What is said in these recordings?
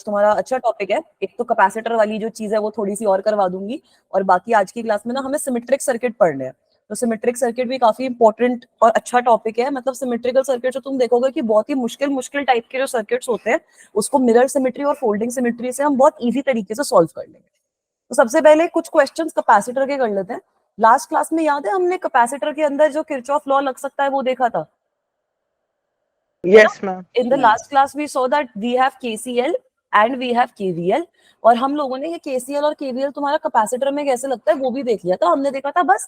तुम्हारा अच्छा टॉपिक है। एक तो कैपेसिटर वाली जो चीज है वो थोड़ी सी और करवा दूंगी, और बाकी आज की क्लास में ना हमें सिमेट्रिक सर्किट पढ़ने हैं। तो सिमेट्रिक सर्किट भी काफी इंपॉर्टेंट और अच्छा टॉपिक है। मतलब सिमेट्रिकल सर्किट जो तुम देखोगे कि बहुत ही मुश्किल मुश्किल टाइप के जो सर्किट्स होते हैं उसको मिरर सिमेट्री और फोल्डिंग सिमेट्री से हम बहुत इजी तरीके से सॉल्व कर लेंगे। तो सबसे पहले कुछ क्वेश्चंस कैपेसिटर के कर लेते हैं। लास्ट क्लास में याद है हमने कैपेसिटर के अंदर जो किरचॉफ लॉ लग सकता है वो देखा था। Yes ma'am. In the last class we saw that we have KCL and we have KVL, और हम लोगों ने ये KCL और KVL तुम्हारा कैपेसिटर में कैसे लगता है वो भी देख लिया था। हमने देखा था बस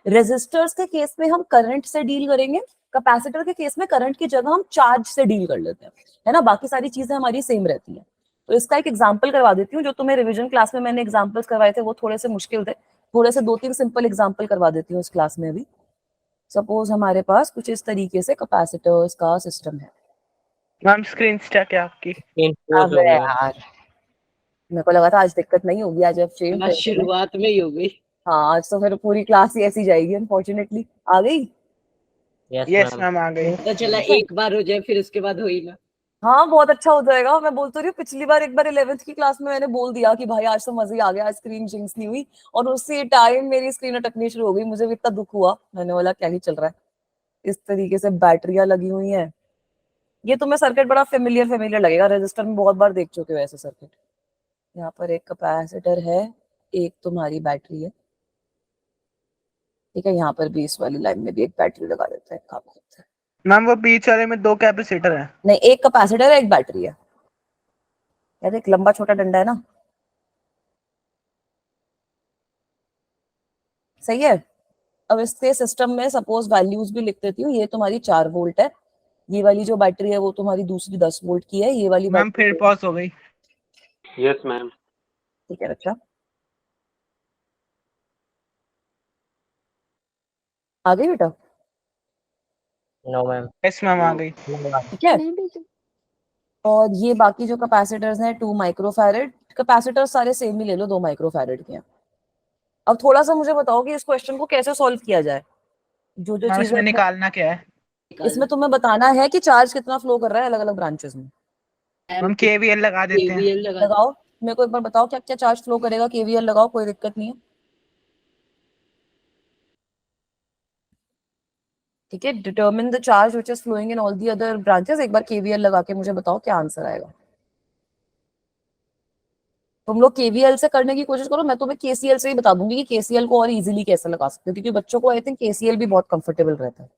रेजिस्टर्स के केस में हम करंट से डील करेंगे, कैपेसिटर के केस में करंट की जगह हम चार्ज से डील कर लेते हैं, है ना। बाकी सारी चीजें हमारी सेम रहती है। तो इसका एक एग्जाम्पल करवा देती हूँ। जो तुम्हें रिविजन क्लास में मैंने एग्जाम्पल्स करवाए थे वो थोड़े से मुश्किल थे, थोड़े से 2-3 सिंपल एग्जाम्पल करवा देती हूँ इस क्लास में अभी। सपोज हमारे पास कुछ इस तरीके से कैपेसिटर्स का सिस्टम है। मैम स्क्रीन स्टैक है आपकी। अबे यार, मेरे को लगा था आज दिक्कत नहीं होगी, आज अब चेंज शुरुआत में ही हो गई। हाँ, आज तो फिर पूरी क्लास ही ऐसी जाएगी। अनफॉर्चुनेटली आ गई। यस मैम आ गई। तो चला एक बार हो जाए फिर उसके बाद हो ही ना। हाँ बहुत अच्छा हो जाएगा। मैं बोल तो रही हूँ, पिछली बार एक बार 11th की क्लास में मैंने बोल दिया कि भाई आज तो मजे ही आ गया, आज स्क्रीन जिंक्स नहीं हुई, और उसी टाइम मेरी स्क्रीन अटकनी शुरू हो गई। मुझे भी इतना दुख हुआ, मैंने बोला क्या ही चल रहा है। इस तरीके से बैटरियां लगी हुई हैं। ये तुम्हें सर्किट बड़ा फेमिलियर फेमिलियर लगेगा, रजिस्टर में बहुत बार देख चुके हो ऐसे सर्किट। यहाँ पर एक कैपेसिटर है, एक तुम्हारी बैटरी है, ठीक है। यहाँ पर भी इस वाली लाइन में भी एक बैटरी लगा देते हैं, काम करता है। मैम वो बीच वाले में 2 कैपेसिटर है। नहीं, एक कैपेसिटर है, एक बैटरी है। यार एक लंबा छोटा डंडा है ना, सही है। अब इसके सिस्टम में सपोज वैल्यूज भी लिख देती हूँ। ये तुम्हारी 4 वोल्ट है, ये वाली जो बैटरी है वो तुम्हारी दूसरी 10 वोल्ट की है, ये वाली मैम फिर पॉज हो गई। Yes ma'am. ठीक है बच्चा, आ गई बेटा? No ma'am. यस मैम आ गई। ठीक है। और ये बाकी जो कैपेसिटर्स हैं 2 माइक्रोफैरेड, कैपेसिटर सारे सेम ही ले लो, 2 माइक्रोफैरेड के हैं। अब थोड़ा सा मुझे बताओ कि इस क्वेश्चन को कैसे सॉल्व किया जाए। जो जो मैम चीजें इसमें निकालना क्या है? इसमें तुम्हें बताना है कि चार्ज कितना फ्लो कर रहा है अलग अलग ब्रांचेस में। हम केवीएल लगा देते हैं। केवीएल लगाओ, मेरे को एक बार बताओ क्या क्या चार्ज फ्लो करेगा। केवीएल लगाओ, कोई दिक्कत नहीं है, ठीक है। Determine the charge which is flowing in all the other branches. एक बार केवीएल लगा के मुझे बताओ क्या आंसर आएगा। तुम लोग केवीएल से करने की कोशिश करो, मैं तुम्हें केसीएल से ही बता दूंगी कि केसीएल को और इजीली कैसे लगा सकते हो, क्योंकि बच्चों को आई थिंक केसीएल भी बहुत कंफर्टेबल रहता है।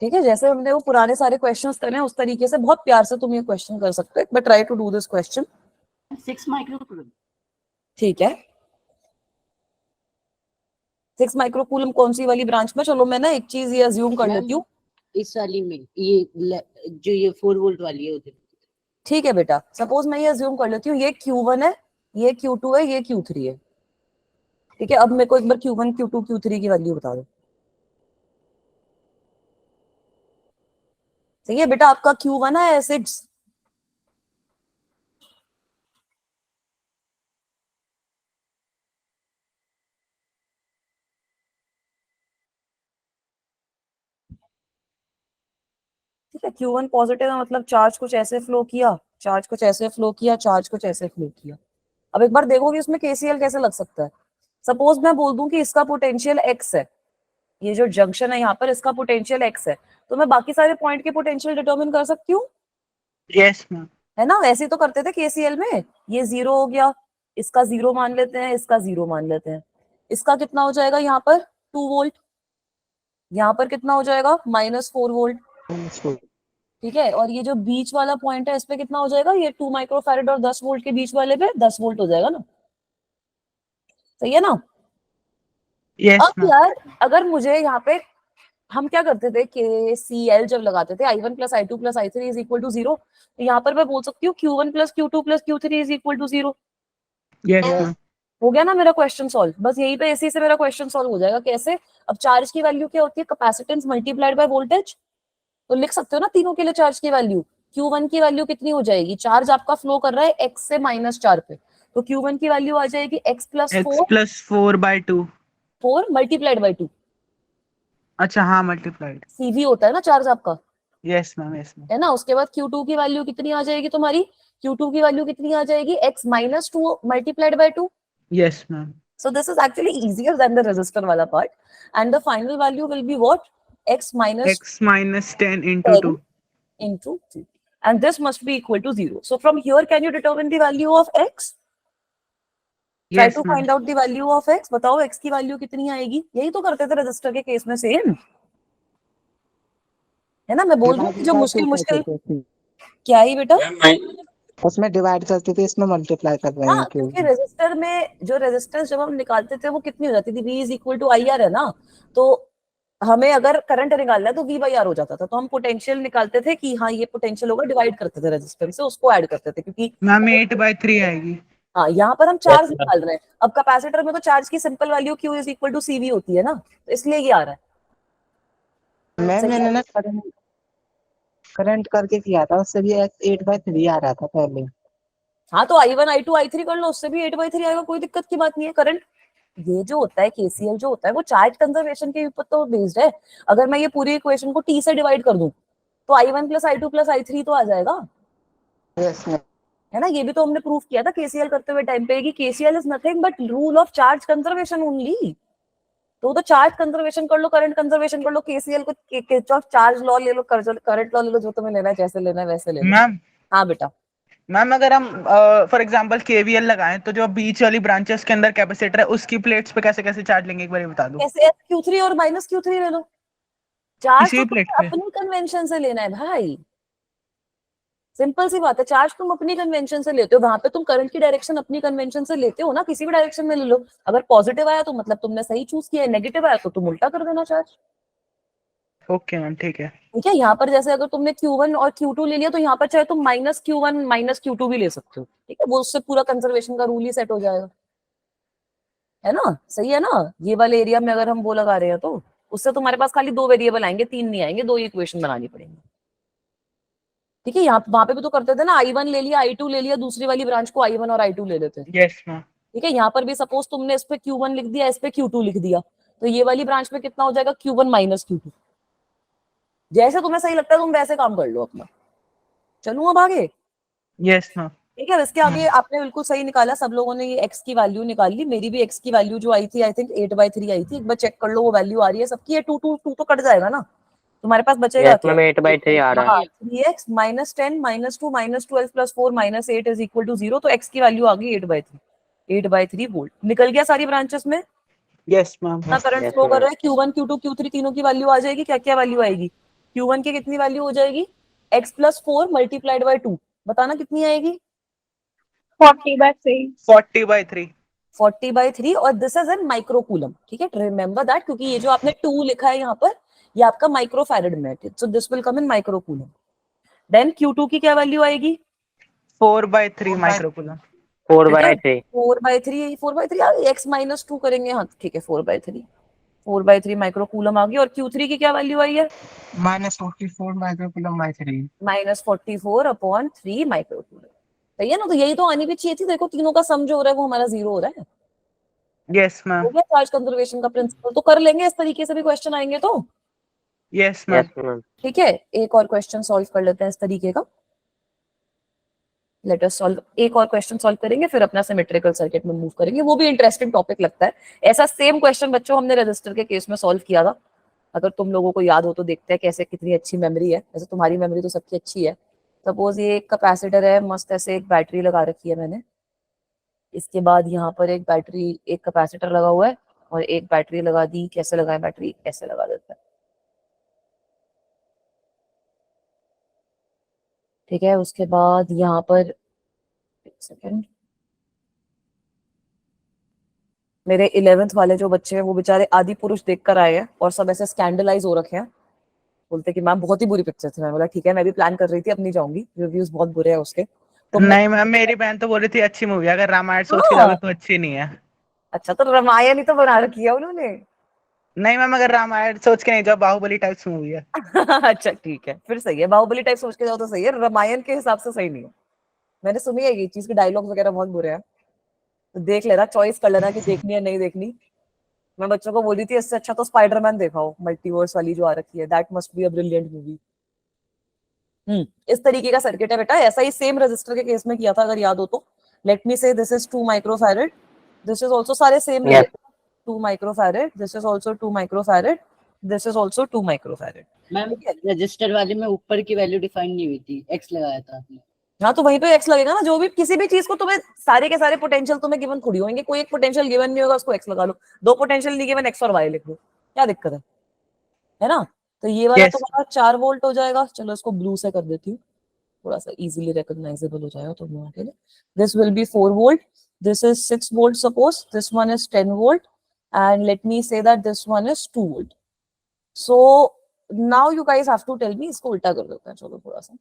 ठीक है, जैसे हमने वो पुराने सारे क्वेश्चंस करे हैं उस तरीके से बहुत प्यार से तुम ये क्वेश्चन कर सकते हो। But try to do this question. 6 microcoulomb. ठीक है, 6 माइक्रोकूलम कौन सी वाली ब्रांच में? चलो मैं ना एक चीज ये अज्यूम कर लेती हूँ, इस वाली में ये जो ये 4 वोल्ट वाली है उधर। ठीक है बेटा। सपोज मैं ये अज्यूम कर लेती हूँ ये Q1 है, ये Q2 है, ये Q3 है, ठीक है। अब मेरे को एक बार Q1 Q2 Q3 की वैल्यू बता दो। सही है बेटा, आपका Q1 है एसिड्स, ठीक है। Q1 पॉजिटिव है, मतलब चार्ज कुछ ऐसे फ्लो किया, चार्ज कुछ ऐसे फ्लो किया, चार्ज कुछ ऐसे फ्लो किया। अब एक बार देखो कि इसमें केसीएल कैसे लग सकता है। सपोज मैं बोल दूं कि इसका पोटेंशियल एक्स है, ये जो जंक्शन है यहाँ पर इसका पोटेंशियल एक्स है, तो मैं बाकी सारे पॉइंट के पोटेंशियल डिटरमिन कर सकती हूँ, यस मैम। है ना। ऐसे ही तो करते थे केसीएल में। ये 0 हो गया, इसका 0 मान लेते हैं, इसका 0 मान लेते हैं। इसका कितना हो जाएगा यहाँ पर? 2 वोल्ट। यहाँ पर कितना हो जाएगा? -4 वोल्ट, ठीक है। और ये जो बीच वाला पॉइंट है इस पे कितना हो जाएगा? ये 2 माइक्रोफैरेड और 10 वोल्ट के बीच वाले पे 10 वोल्ट हो जाएगा ना, सही है ना। यस अब मैम। यार अगर मुझे यहाँ पे, हम क्या करते थे KCL जब लगाते थे, I1 + I2 + I3 = 0, तो यहाँ पर मैं बोल सकती हूँ Q1 + Q2 + Q3 = 0। Yes ma'am. हो गया ना मेरा क्वेश्चन सॉल्व? बस यही पे इसी से मेरा क्वेश्चन सॉल्व हो जाएगा। कैसे? अब चार्ज की वैल्यू क्या होती है? Capacitance multiplied by voltage. तो लिख सकते हो ना तीनों के लिए चार्ज की वैल्यू। Q1 की वैल्यू कितनी हो जाएगी? चार्ज आपका फ्लो कर रहा है x से -4 पे, तो Q1 की वैल्यू आ जाएगी x + 4 x+4/2। 4 multiplied by 2। अच्छा हाँ, मल्टीप्लाइड। CV होता है ना चार्ज आपका, यस मैम, यस मैम। है ना? उसके बाद Q2 की वैल्यू कितनी आ जाएगी तुम्हारी? Q2 की वैल्यू कितनी आ जाएगी? x - 2 multiplied by 2। Yes ma'am. So this is actually easier than the resistor wala part, and the final value will be what? X minus x - 10 into 10 2। into 2, and this must be equal to 0. So from here, can you determine the value of x? Try yes to ma'am. find out the value of x. बताओ x की value कितनी आएगी? यही तो करते थे register के case में सेम, है ना? मैं बोल रही हूँ जो मुश्किल मुश्किल क्या ही बेटा। उसमें डिवाइड करते थे, इसमें मल्टीप्लाई कर रहे हाँ, हैं क्योंकि रेजिस्टर में जो रेजिस्टेंस जब हम निकालते थे वो कितनी हो जाती थी? V = IR है ना, तो हमें अगर करंट निकालना है तो V/R हो जाता था, तो हम पोटेंशियल निकालते थे कि हाँ ये पोटेंशियल होगा, डिवाइड करते थे रेजिस्टेंस से, उसको ऐड करते थे, क्योंकि मैम 8/3 आएगी। हाँ यहाँ पर हम चार्ज निकाल रहे हैं। अब कैपेसिटर में तो चार्ज की सिंपल वैल्यू Q = CV होती है ना, तो इसलिए ये आ रहा है। मैम सही मैंने है? ना करंट करके किया था, उससे भी 8/3 आ रहा था पहले। हाँ तो I1 I2 I3 कर लो, उससे भी 8/3 आएगा, कोई दिक्कत की बात नहीं है। करंट ये जो होता है KCL जो होता है वो चार्ज कंजर्वेशन के ऊपर तो बेस्ड है। अगर मैं ये पूरी इक्वेशन को T से डिवाइड कर दूं तो I1 + I2 + I3 तो आ जाएगा, यस मैम। है ना? ये भी तो हमने प्रूफ किया था KCL करते हुए टाइम पे कि KCL is nothing but rule of charge conservation only. तो चार्ज कंजर्वेशन कर लो, करंट कंजर्वेशन कर लो, KCL को किरचॉफ चार्ज लॉ ले लो, करंट लॉ ले लो, जो तुम्हें लेना है, जैसे लेना है वैसे ले लो। मैम हाँ बेटा। मैम अगर हम फॉर एग्जांपल KVL लगाएं तो जो बीच वाली ब्रांचेस के अंदर कैपेसिटर है उसकी प्लेट्स पे कैसे कैसे चार्ज लेंगे, एक बार ये बता दो। कैसे? Q3 और -Q3 ले लो। चार्ज किसी तो भी प्लेट तुम्हें पे। अपनी कन्वेंशन से लेना है भाई, सिंपल सी बात है। चार्ज तुम अपनी कन्वेंशन से लेते हो, वहां पे तुम करंट की डायरेक्शन अपनी कन्वेंशन से लेते हो ना, किसी भी डायरेक्शन में ले लो। अगर पॉजिटिव आया तो मतलब तुमने सही चूज किया है, नेगेटिव आया तो तुम उल्टा कर देना चार्ज। ओके मैम, ठीक है। ठीक है? यहाँ पर जैसे अगर तुमने Q1 और Q2 ले लिया तो यहाँ पर चाहे तुम -Q1 -Q2 भी ले सकते हो, ठीक है? वो उससे पूरा कंजर्वेशन का रूल ही सेट हो जाएगा, है ना? सही है ना? ये वाले एरिया में अगर हम वो लगा रहे हैं तो उससे तुम्हारे पास खाली 2 वेरिएबल आएंगे, 3 नहीं आएंगे, 2 इक्वेशन बनानी पड़ेंगी। ठीक है? यहाँ वहां पे भी तो करते थे ना, I1 ले लिया, I2 ले लिया, दूसरी वाली ब्रांच को I1 और I2 ले लेते। Yes ma'am. ठीक है? यहाँ पर भी सपोज तुमने इस पे Q1 लिख दिया, इस पे Q2 लिख दिया, तो ये वाली ब्रांच पे कितना हो जाएगा? Q1 - Q2। जैसे तुम्हें सही लगता है तुम वैसे काम कर लो अपना। चलूं अब आगे? Yes ma'am. ठीक है? इसके आगे आपने बिल्कुल सही निकाला, सब लोगों ने ये x की वैल्यू निकाल ली। मेरी भी x की वैल्यू जो आई थी आई थिंक 8/3 आई थी। एक बार चेक कर लो वो वैल्यू आ रही है सबकी। ये 2 2 2 तो कट जाएगा ना, तुम्हारे पास बचेगा यस क्या? मैम 8/3 आ रहा है। हाँ, 3x - 10 - 2 - 12 + 4 - 8 = 0। तो x की वैल्यू आ गई 8/3, 8/3 वोल्ट। निकल गया सारी ब्रांचेस में यस मैम। कितना करंट Yes, फ्लो कर ma'am. रहा है? Q1 Q2 Q3 तीनों की वैल्यू आ जाएगी। क्या क्या वैल्यू आएगी? Q1 की कितनी वैल्यू हो जाएगी? x + 4 × 2। बताना कितनी आएगी? 40/3. 40/3। 40/3, और दिस इज इन माइक्रोकूलम। ठीक है? रिमेंबर दैट, क्योंकि ये जो आपने 2 लिखा है यहाँ पर, ये आपका माइक्रोफैरड में है, so this will come in microcoulomb. Then Q2 की क्या वैल्यू आएगी? 4/3 माइक्रोकूलम। 4/3. 4/3, 4/3 आ गई। x - 2 करेंगे, हाँ ठीक है, 4/3, 4/3 माइक्रोकूलम आ गई। और Q3 की क्या वैल्यू आई है? -44 माइक्रोकूलम/3। -44/3 माइक्रोकूलम। सही है ना? तो यही तो आनी भी चाहिए थी। देखो तीनों का सम जो हो रहा है वो हमारा 0 हो रहा है। Yes ma'am. हो गया चार्ज कंजर्वेशन का प्रिंसिपल। तो कर लेंगे, इस तरीके से भी क्वेश्चन आएंगे तो। Yes ma'am. Yes, ma'am. ठीक है? एक और क्वेश्चन सॉल्व कर लेते हैं इस तरीके का। लेट अस सॉल्व, एक और क्वेश्चन सॉल्व करेंगे, फिर अपना सिमेट्रिकल सर्किट में मूव करेंगे। वो भी इंटरेस्टिंग टॉपिक लगता है। ऐसा सेम क्वेश्चन बच्चों हमने रजिस्टर के केस में सॉल्व किया था, अगर तुम लोगों को याद हो तो। देखते हैं कैसे, कितनी अच्छी मेमोरी है। वैसे तुम्हारी मेमोरी तो सबकी अच्छी है। सपोज ये एक कैपेसिटर है, मस्त ऐसे एक बैटरी लगा रखी है मैंने। इसके बाद यहाँ पर एक बैटरी, एक कैपेसिटर लगा हुआ है और एक बैटरी लगा दी। कैसे लगाए बैटरी? ऐसे लगा देता है। ठीक है? उसके बाद यहाँ पर, एक सेकेंड, मेरे 11th वाले जो बच्चे हैं वो बेचारे आदि पुरुष देखकर आए हैं और सब ऐसे स्कैंडलाइज हो रखे हैं। बोलते कि मैम बहुत ही बुरी पिक्चर थी। मैं बोला ठीक है, मैं भी प्लान कर रही थी अपनी जाऊंगी, रिव्यूज बहुत बुरे हैं उसके। तो नहीं मैम, मेरी बहन तो बोल रही थी अच्छी मूवी है, अगर रामायण सोच के हाँ, जाओगे तो अच्छी नहीं है। अच्छा, तो रामायण ही तो बना रखी है उन्होंने। नहीं मैम, अगर रामायण सोच के नहीं जाओ, बाहुबली टाइप्स मूवी है। अच्छा ठीक है, फिर सही है, बाहुबली टाइप सोच के जाओ तो सही है, रामायण के हिसाब से सही नहीं है। मैंने सुनी है ये चीज के डायलॉग वगैरह बहुत बुरे हैं, तो देख लेना, चॉइस कर लेना कि देखनी है नहीं देखनी। मैं बच्चों को बोली थी इससे अच्छा तो स्पाइडरमैन दिखाओ, मल्टीवर्स वाली जो आ रखी है, that must be a brilliant movie. इस तरीके का सर्किट है बेटा, ऐसा ही सेम रजिस्टर के केस में किया था अगर याद हो तो। Let me say this is 2 microfarad, this is also सारे same Yes. 2 microfarad, this is also 2 microfarad, this is also 2 microfarad. Ma'am ठीक है, रजिस्टर वाले में ऊपर की वैल्यू डिफाइन नहीं हुई थी, एक्स लगाया था आपने। हाँ तो वहीं पे एक्स लगेगा ना, जो भी किसी भी चीज को तुम्हें सारे के सारे पोटेंशियल तुम्हें गिवन थोड़ी होंगे, कोई एक पोटेंशियल गिवन नहीं होगा उसको एक्स लगा लो, दो पोटेंशियल नहीं गिवन एक्स और वाई लिख लो, क्या दिक्कत है ना। तो ये वाला Yes. तुम्हारा 4 वोल्ट हो जाएगा, चलो इसको ब्लू से कर देती हूँ, थोड़ा सा इजीली रिकॉग्नाइजेबल हो जाएगा तुम लोगों के लिए। This will be 4 volt, this is 6 volt suppose, this one is 10 volt and let me say that this one is 2 volt. So now you guys have to tell me, इसको उल्टा कर देते हैं चलो थोड़ा सा।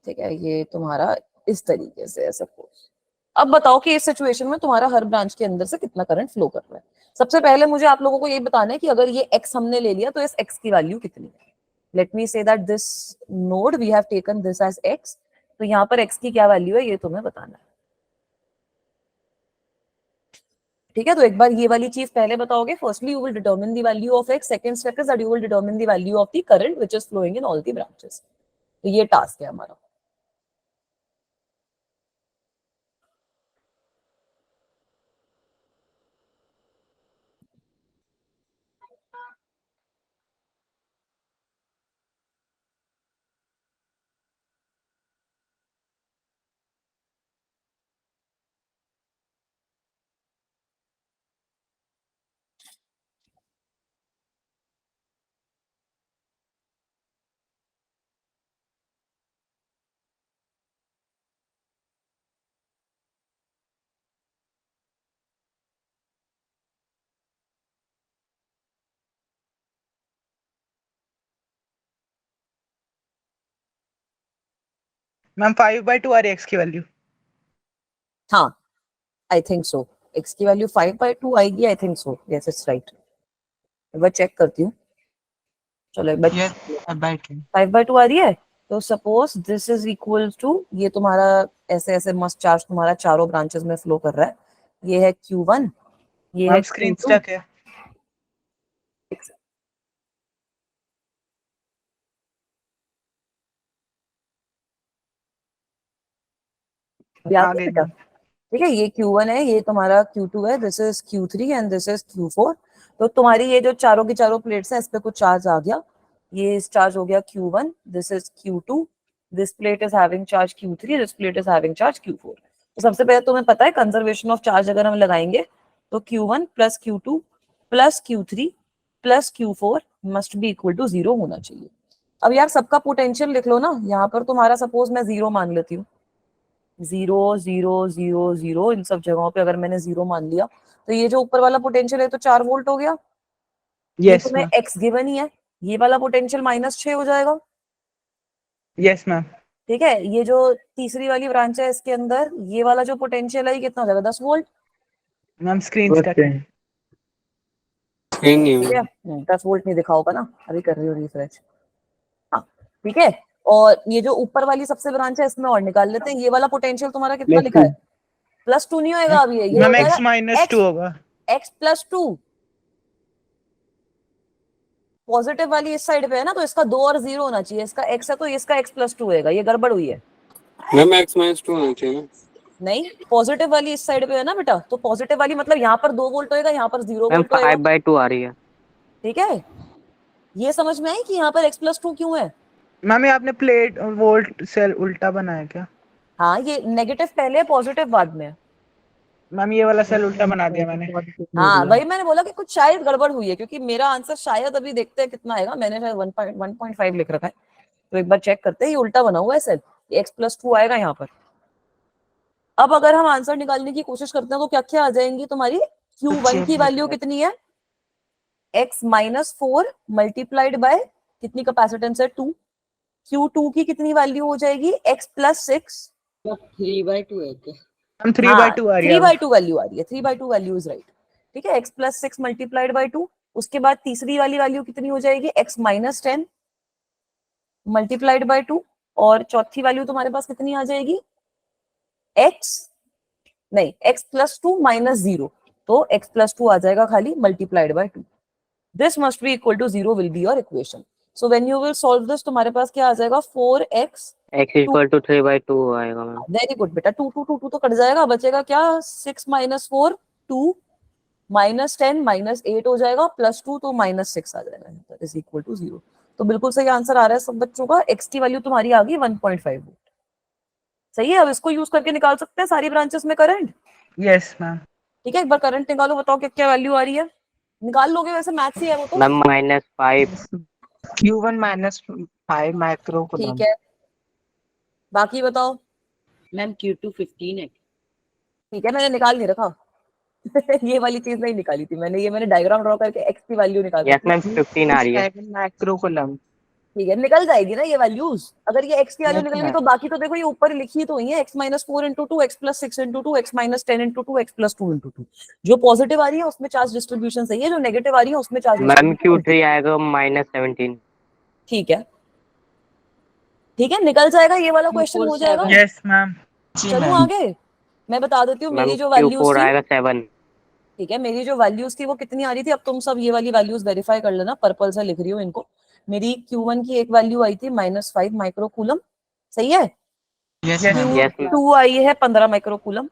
ठीक है, ये तुम्हारा इस तरीके से है सपोज। अब बताओ कि इस सिचुएशन में तुम्हारा हर ब्रांच के अंदर से कितना करंट फ्लो कर रहा है। सबसे पहले मुझे आप लोगों को ये बताना है कि अगर ये x हमने ले लिया तो इस x की वैल्यू कितनी है। Let me say that this node we have taken this as x, तो यहाँ पर x की क्या वैल्यू है ये तुम्हें बताना है। ठीक है, तो एक बार ये वाली चीज पहले बताओगे। Firstly you will determine the value of x, second step is that you will determine the value of the current which is flowing in all the branches. तो ये टास्क है हमारा। मैम 5/2 आ रही है x की वैल्यू। हाँ I think so, x की value 5/2 आएगी, I think so, yes it's right. एक बार चेक करती हूँ, चलो एक बार। यस, अब बैठ गई। 5/2 आ रही है, तो suppose this is equal to, ये तुम्हारा ऐसे ऐसे मस्त चार्ज तुम्हारा चारों ब्रांचेस में फ्लो कर रहा है। ये है Q1, ये है मैम स्क्रीन Q2। स्टक है। याद आ है गई बेटा? मैम। ठीक है, ये Q1 है, ये तुम्हारा Q2 है, this is Q3 and this is Q4। तो तुम्हारी ये जो चारों की चारों प्लेट्स हैं इस पे कुछ चार्ज आ गया, ये इस चार्ज हो गया Q1, this is Q2, this plate is having charge Q3, this plate is having charge Q4। तो सबसे पहले तुम्हें पता है कंजर्वेशन ऑफ चार्ज अगर हम लगाएंगे तो Q1 plus Q2 plus Q3 plus Q4 must be equal to 0 होना चाहिए। अब यार सबका पोटेंशियल लिख लो ना, यहाँ पर तुम्हारा सपोज मैं 0 मान लेती हूँ, 0 0 0 0 इन सब जगहों पे अगर मैंने 0 मान लिया, तो ये जो ऊपर वाला पोटेंशियल है तो 4 वोल्ट हो गया। ये यस तुम्हें मैम। x गिवन ही है, ये वाला पोटेंशियल -6 हो जाएगा। Yes ma'am. ठीक है, ये जो तीसरी वाली ब्रांच है इसके अंदर ये वाला जो पोटेंशियल है ये कितना हो जाएगा, 10 वोल्ट। मैम स्क्रीन स्टक है। स्क्रीन नहीं ठीक हुई। है, 10 वोल्ट नहीं दिखा होगा ना, अभी कर रही हूँ रिफ्रेश। हाँ ठीक है, और ये जो ऊपर वाली सबसे ब्रांच है इसमें और निकाल लेते हैं, ये वाला पोटेंशियल तुम्हारा कितना लिखा है, +2 नहीं होएगा, अभी ये हो मैम जाएगा x-2 होगा। x+2। पॉजिटिव वाली इस साइड पे है ना, तो इसका 2 और 0 होना चाहिए, इसका x है तो इसका x+2 होएगा, ये गड़बड़ हुई है। मैम x-2 होना चाहिए ना। नहीं, पॉजिटिव वाली इस साइड पे है ना बेटा, तो पॉजिटिव वाली मतलब यहाँ पर 2 वोल्ट होएगा, यहाँ पर 0 मैम वोल्ट होएगा। 5/2 आ रही है। ठीक है, ये समझ में आई कि यहाँ पर x+2 क्यों है। मैम ये आपने प्लेट वोल्ट सेल उल्टा बनाया क्या? हाँ, ये नेगेटिव पहले है पॉजिटिव बाद में है। मैम ये वाला सेल उल्टा बना दिया मैंने। हाँ वही मैंने बोला कि कुछ शायद गड़बड़ हुई है, क्योंकि मेरा आंसर शायद अभी देखते हैं कितना आएगा, मैंने शायद 1.5 लिख रखा है, तो एक बार चेक करते हैं, ये उल्टा बना हुआ है सेल, x+2 आएगा यहाँ पर। अब अगर हम आंसर निकालने की कोशिश करते हैं तो क्या क्या आ जाएंगी तुम्हारी, Q1 की वैल्यू कितनी है, x-4 मल्टीप्लाइड बाय कितनी कैपेसिटेंस है 2। Q2 की कितनी वैल्यू हो जाएगी, x+6। 3/2 है क्या? हम 3/2 आ रही है 3/2 वैल्यू आ रही है, 3/2 वैल्यू इज राइट। ठीक है, x प्लस 6 मल्टीप्लाइड बाई 2, उसके बाद तीसरी वाली वैल्यू कितनी हो जाएगी, x माइनस 10 मल्टीप्लाइड बाई 2, और चौथी वैल्यू तुम्हारे पास कितनी आ जाएगी, x नहीं x प्लस 2 माइनस 0, तो x प्लस 2 आ जाएगा खाली multiplied by 2। This must be equal to 0 will be your equation. So when you will solve this, तुम्हारे पास क्या आ जाएगा, 4x, x इक्वल टू 3/2 आएगा मैम। वेरी गुड बेटा, 2 2 2 2 तो कट जाएगा, बचेगा क्या, 6 माइनस 4 2 माइनस 10 माइनस 8 हो जाएगा, प्लस 2 तो माइनस 6 आ जाएगा, दैट इज इक्वल टू 0। तो बिल्कुल सही आंसर आ रहा है सब बच्चों का, x की वैल्यू तुम्हारी आ गई 1.5 वोल्ट। सही है, अब इसको यूज करके निकाल सकते हैं सारी ब्रांचेस में करंट। Yes ma'am. ठीक है, एक बार करंट निकालो, बताओ क्या क्या वैल्यू आ रही है, निकाल लोगे, वैसे मैथ्स ही है वो तो। मैम -5। Q1 -5 माइक्रो ठीक कूलम। है, बाकी बताओ। मैम Q2 15 है। ठीक है, मैंने निकाल नहीं रखा ये वाली चीज नहीं निकाली थी मैंने, ये मैंने डायग्राम ड्रॉ करके x की वैल्यू निकाल यस रखी। मैम 15 आ रही है। 7 माइक्रो कूलम। ठीक है, निकल जाएगी ना ये वैल्यूज, अगर ये x की वैल्यू Yes, निकल गई ma'am. तो बाकी तो देखो ये ऊपर लिखी तो हुई है, x minus 4 into 2, x plus 6 into 2, x minus 10 into 2, x plus 2 into 2। जो पॉजिटिव आ रही है उसमें चार्ज डिस्ट्रीब्यूशन सही है, जो नेगेटिव आ रही है उसमें चार्ज मैम डिस्ट्रीब्यूशन। Q3 आएगा -17। ठीक है, ठीक है, निकल जाएगा, ये वाला क्वेश्चन Q4 हो जाएगा। 7। Yes ma'am. जी चलूं मैम। आगे, मैं बता देती हूँ मैम मेरी जो वैल्यूज Q4 थी। आएगा 7। ठीक है, मेरी जो वैल्यूज थी वो कितनी आ रही थी, अब तुम सब ये वाली वैल्यूज वेरीफाई कर लेना, पर्पल से लिख रही हूँ इनको। मेरी Q1 की एक वैल्यू आई थी -5 माइक्रो कूलम, सही है। Yes Yes, ma'am. Yes ma'am. Q2 आई है 15 micro coulomb.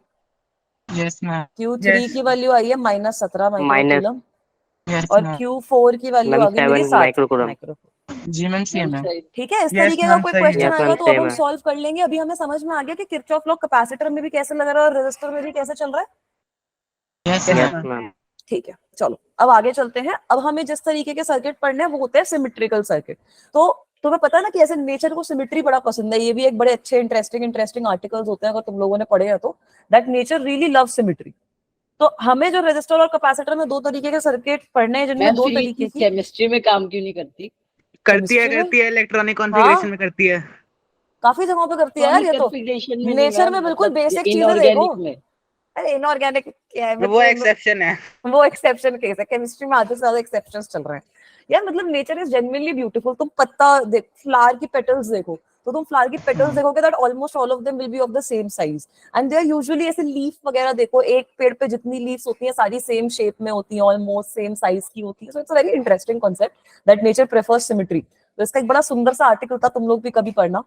Yes ma'am. Q3 Yes. की वैल्यू आई है -17 माइक्रो माइनस कूलम, यस और मैम। Q4 की वैल्यू मैम आ गई मेरी 7 7 माइक्रोकुलम। माइक्रो। जी मैम सेम है। सही। ठीक है, इस Yes, तरीके का ma'am, कोई सही है। क्वेश्चन यस आएगा मैम तो अब सेम हम है। सॉल्व कर लेंगे। अभी हमें समझ में आ गया कि किरचॉफ लॉ कैपेसिटर में भी कैसे लग रहा है और रेजिस्टर में भी कैसे चल रहा है। Yes Yes, ma'am. Yes ma'am. ठीक है, चलो अब आगे चलते हैं। अब हमें जिस तरीके के सर्किट पढ़ने हैं वो होते हैं सिमेट्रिकल सर्किट। तो तुम्हें पता है ना कि ऐसे नेचर को सिमेट्री बड़ा पसंद है, ये भी एक बड़े अच्छे इंटरेस्टिंग आर्टिकल्स होते हैं, अगर तुम लोगों ने पढ़े हैं तो, that nature really love symmetry. तो हमें जो रेजिस्टर और कैपेसिटर में दो तरीके के सर्किट पढ़ने हैं, जिनमें मैम दो फिर ये तरीके चीज की केमिस्ट्री में काम क्यों नहीं करती? केमिस्ट्री में, इलेक्ट्रॉनिक कॉन्फ़िगरेशन हाँ में करती है। काफी जगहों पे करती है यार इलेक्ट्रॉनिक ये तो। कॉन्फ़िगरेशन में नहीं नेचर मैम, में बिल्कुल मतलब बेसिक चीजें देखो। इनऑर्गेनिक में। अरे इनऑर्गेनिक क्या है, वो एक्सेप्शन है। वो एक्सेप्शन केस है, केमिस्ट्री में आधे से ज्यादा एक्सेप्शंस चल रहे हैं यार। मतलब नेचर इज जेन्युइनली ब्यूटीफुल। तुम पत्ता देख, फ्लावर की पेटल्स देखो, तो तुम फ्लावर की पेटल्स देखोगे that almost all of them will be of the same size, and they are usually ऐसे लीफ वगैरह देखो, एक पेड़ पे जितनी लीव्स होती हैं सारी सेम शेप में होती हैं, ऑलमोस्ट सेम साइज की होती है। So it's a very interesting concept that nature prefers symmetry. तो इसका एक बड़ा सुंदर सा आर्टिकल था, तुम लोग भी कभी पढ़ना।